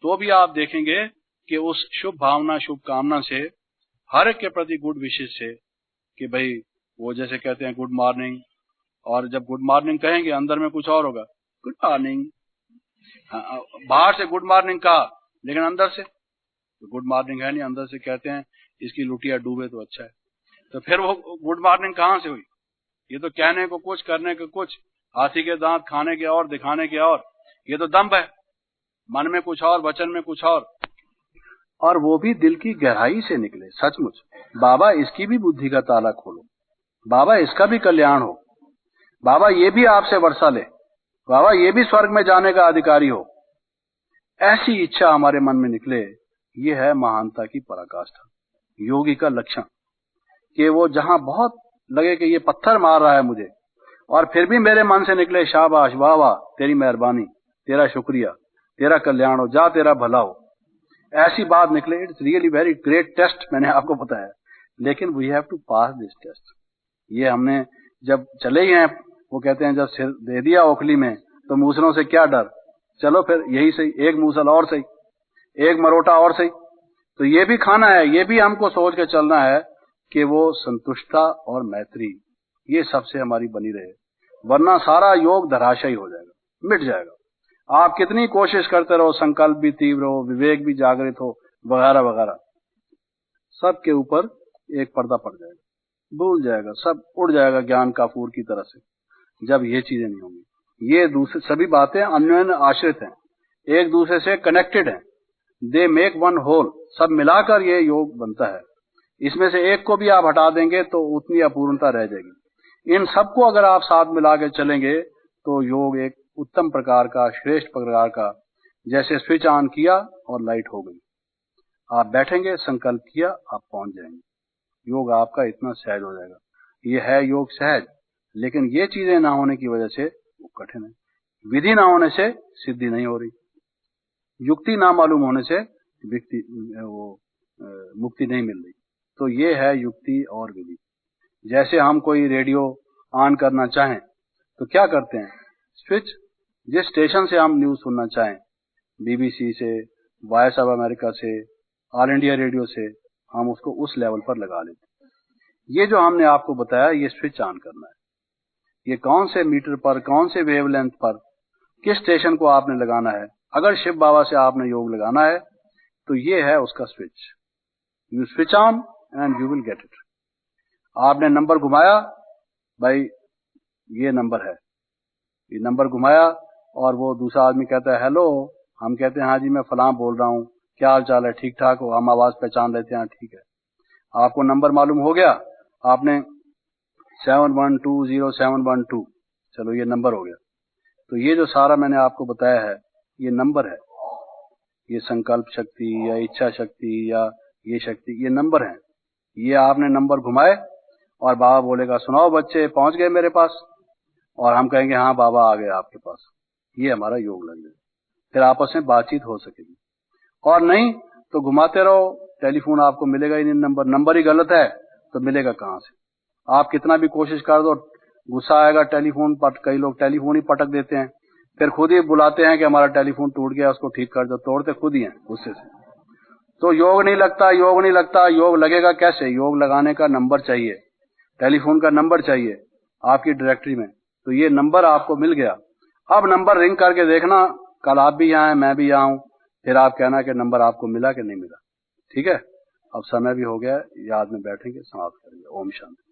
[SPEAKER 1] तो भी आप देखेंगे कि उस शुभ भावना, शुभ कामना से, हर एक के प्रति गुड विशेष से, कि भाई वो जैसे कहते हैं गुड मॉर्निंग, और जब गुड मॉर्निंग कहेंगे अंदर में कुछ और होगा, गुड मॉर्निंग, बाहर से गुड मॉर्निंग कहा लेकिन अंदर से तो गुड मॉर्निंग है नहीं, अंदर से कहते हैं इसकी लुटिया डूबे तो अच्छा है। तो फिर वो गुड मॉर्निंग कहां से हुई? ये तो कहने को कुछ, करने को कुछ, हाथी के दांत खाने के और, दिखाने के और, ये तो दंभ है, मन में कुछ और, वचन में कुछ और वो भी दिल की गहराई से निकले सचमुच। बाबा इसकी भी बुद्धि का ताला खोलो, बाबा इसका भी कल्याण हो, बाबा ये भी आपसे वर्षा ले, बाबा ये भी स्वर्ग में जाने का अधिकारी हो, ऐसी इच्छा हमारे मन में निकले। ये है महानता की पराकाष्ठा, योगी का लक्षण, कि वो जहां बहुत लगे कि ये पत्थर मार रहा है मुझे, और फिर भी मेरे मन से निकले शाबाश, वाह वाह, तेरी मेहरबानी, तेरा शुक्रिया, तेरा कल्याण हो, जा तेरा भला हो, ऐसी बात निकले। It's really very great test, मैंने आपको बताया, लेकिन we have to pass this test. ये हमने जब चले ही हैं, वो कहते हैं जब सिर दे दिया ओखली में तो मूसलों से क्या डर, चलो फिर यही सही, एक मूसल और सही, एक मरोटा और सही, तो ये भी खाना है, ये भी हमको सोच के चलना है कि वो संतुष्टता और मैत्री, ये सबसे हमारी बनी रहे, वरना सारा योग धराशायी हो जाएगा, मिट जाएगा। आप कितनी कोशिश करते रहो, संकल्प भी तीव्र हो, विवेक भी जागृत हो, वगैरह वगैरह, सबके ऊपर एक पर्दा पड़ जाएगा, भूल जाएगा, सब उड़ जाएगा ज्ञान काफूर की तरह से, जब ये चीजें नहीं होंगी। ये दूसरी सभी बातें अन्योन्य आश्रित हैं, एक दूसरे से कनेक्टेड हैं, दे मेक वन होल, सब मिलाकर ये योग बनता है। इसमें से एक को भी आप हटा देंगे तो उतनी अपूर्णता रह जाएगी। इन सबको अगर आप साथ मिला के चलेंगे तो योग एक उत्तम प्रकार का, श्रेष्ठ प्रकार का, जैसे स्विच ऑन किया और लाइट हो गई, आप बैठेंगे, संकल्प किया, आप पहुंच जाएंगे, योग आपका इतना सहज हो जाएगा। ये है योग सहज, लेकिन ये चीजें ना होने की वजह से वो कठिन है। विधि ना होने से सिद्धि नहीं हो रही, युक्ति ना मालूम होने से मुक्ति नहीं मिल रही। तो ये है युक्ति और विधि। जैसे हम कोई रेडियो ऑन करना चाहें तो क्या करते हैं, स्विच, जिस स्टेशन से हम न्यूज सुनना चाहें, बीबीसी से, वॉइस ऑफ अमेरिका से, ऑल इंडिया रेडियो से, हम उसको उस लेवल पर लगा लेते हैं। ये जो हमने आपको बताया, ये स्विच ऑन करना है, ये कौन से मीटर पर, कौन से वेवलेंथ पर, किस स्टेशन को आपने लगाना है। अगर शिव बाबा से आपने योग लगाना है तो ये है उसका switch, you switch on and you will get it. आपने नंबर घुमाया, भाई ये नंबर है, ये नंबर घुमाया, और वो दूसरा आदमी कहता है हेलो, हम कहते हैं हाँ जी मैं फलां बोल रहा हूँ, क्या हाल चाल है, ठीक ठाक हो, हम आवाज पहचान लेते हैं, ठीक है। आपको नंबर मालूम हो गया, आपने 7120 चलो ये नंबर हो गया। तो ये जो सारा मैंने आपको बताया है, ये नंबर है, ये संकल्प शक्ति या इच्छा शक्ति या ये शक्ति, ये नंबर है। ये आपने नंबर घुमाए और बाबा बोलेगा सुनाओ बच्चे पहुंच गए मेरे पास, और हम कहेंगे हाँ बाबा आ गए आपके पास, ये हमारा योग लग जाए, फिर आपस में बातचीत हो सकेगी। और नहीं तो घुमाते रहो, टेलीफोन आपको मिलेगा ही नहीं, नंबर ही गलत है तो मिलेगा कहां से। आप कितना भी कोशिश कर दो, गुस्सा आएगा टेलीफोन पर, कई लोग टेलीफोन ही पटक देते हैं फिर खुद ही बुलाते हैं कि हमारा टेलीफोन टूट गया, उसको ठीक कर दो। तोड़ते खुद ही हैं गुस्से से। तो योग नहीं लगता, योग नहीं लगता। योग लगेगा कैसे? योग लगाने का नंबर चाहिए, टेलीफोन का नंबर चाहिए आपकी डायरेक्टरी में। तो ये नंबर आपको मिल गया। अब नंबर रिंग करके देखना, कल आप भी यहाँ हैं, मैं भी यहाँ हूँ, फिर आप कहना कि नंबर आपको मिला कि नहीं मिला। ठीक है? अब समय भी हो गया, याद में बैठेंगे, समाप्त करेंगे। ओम शांति।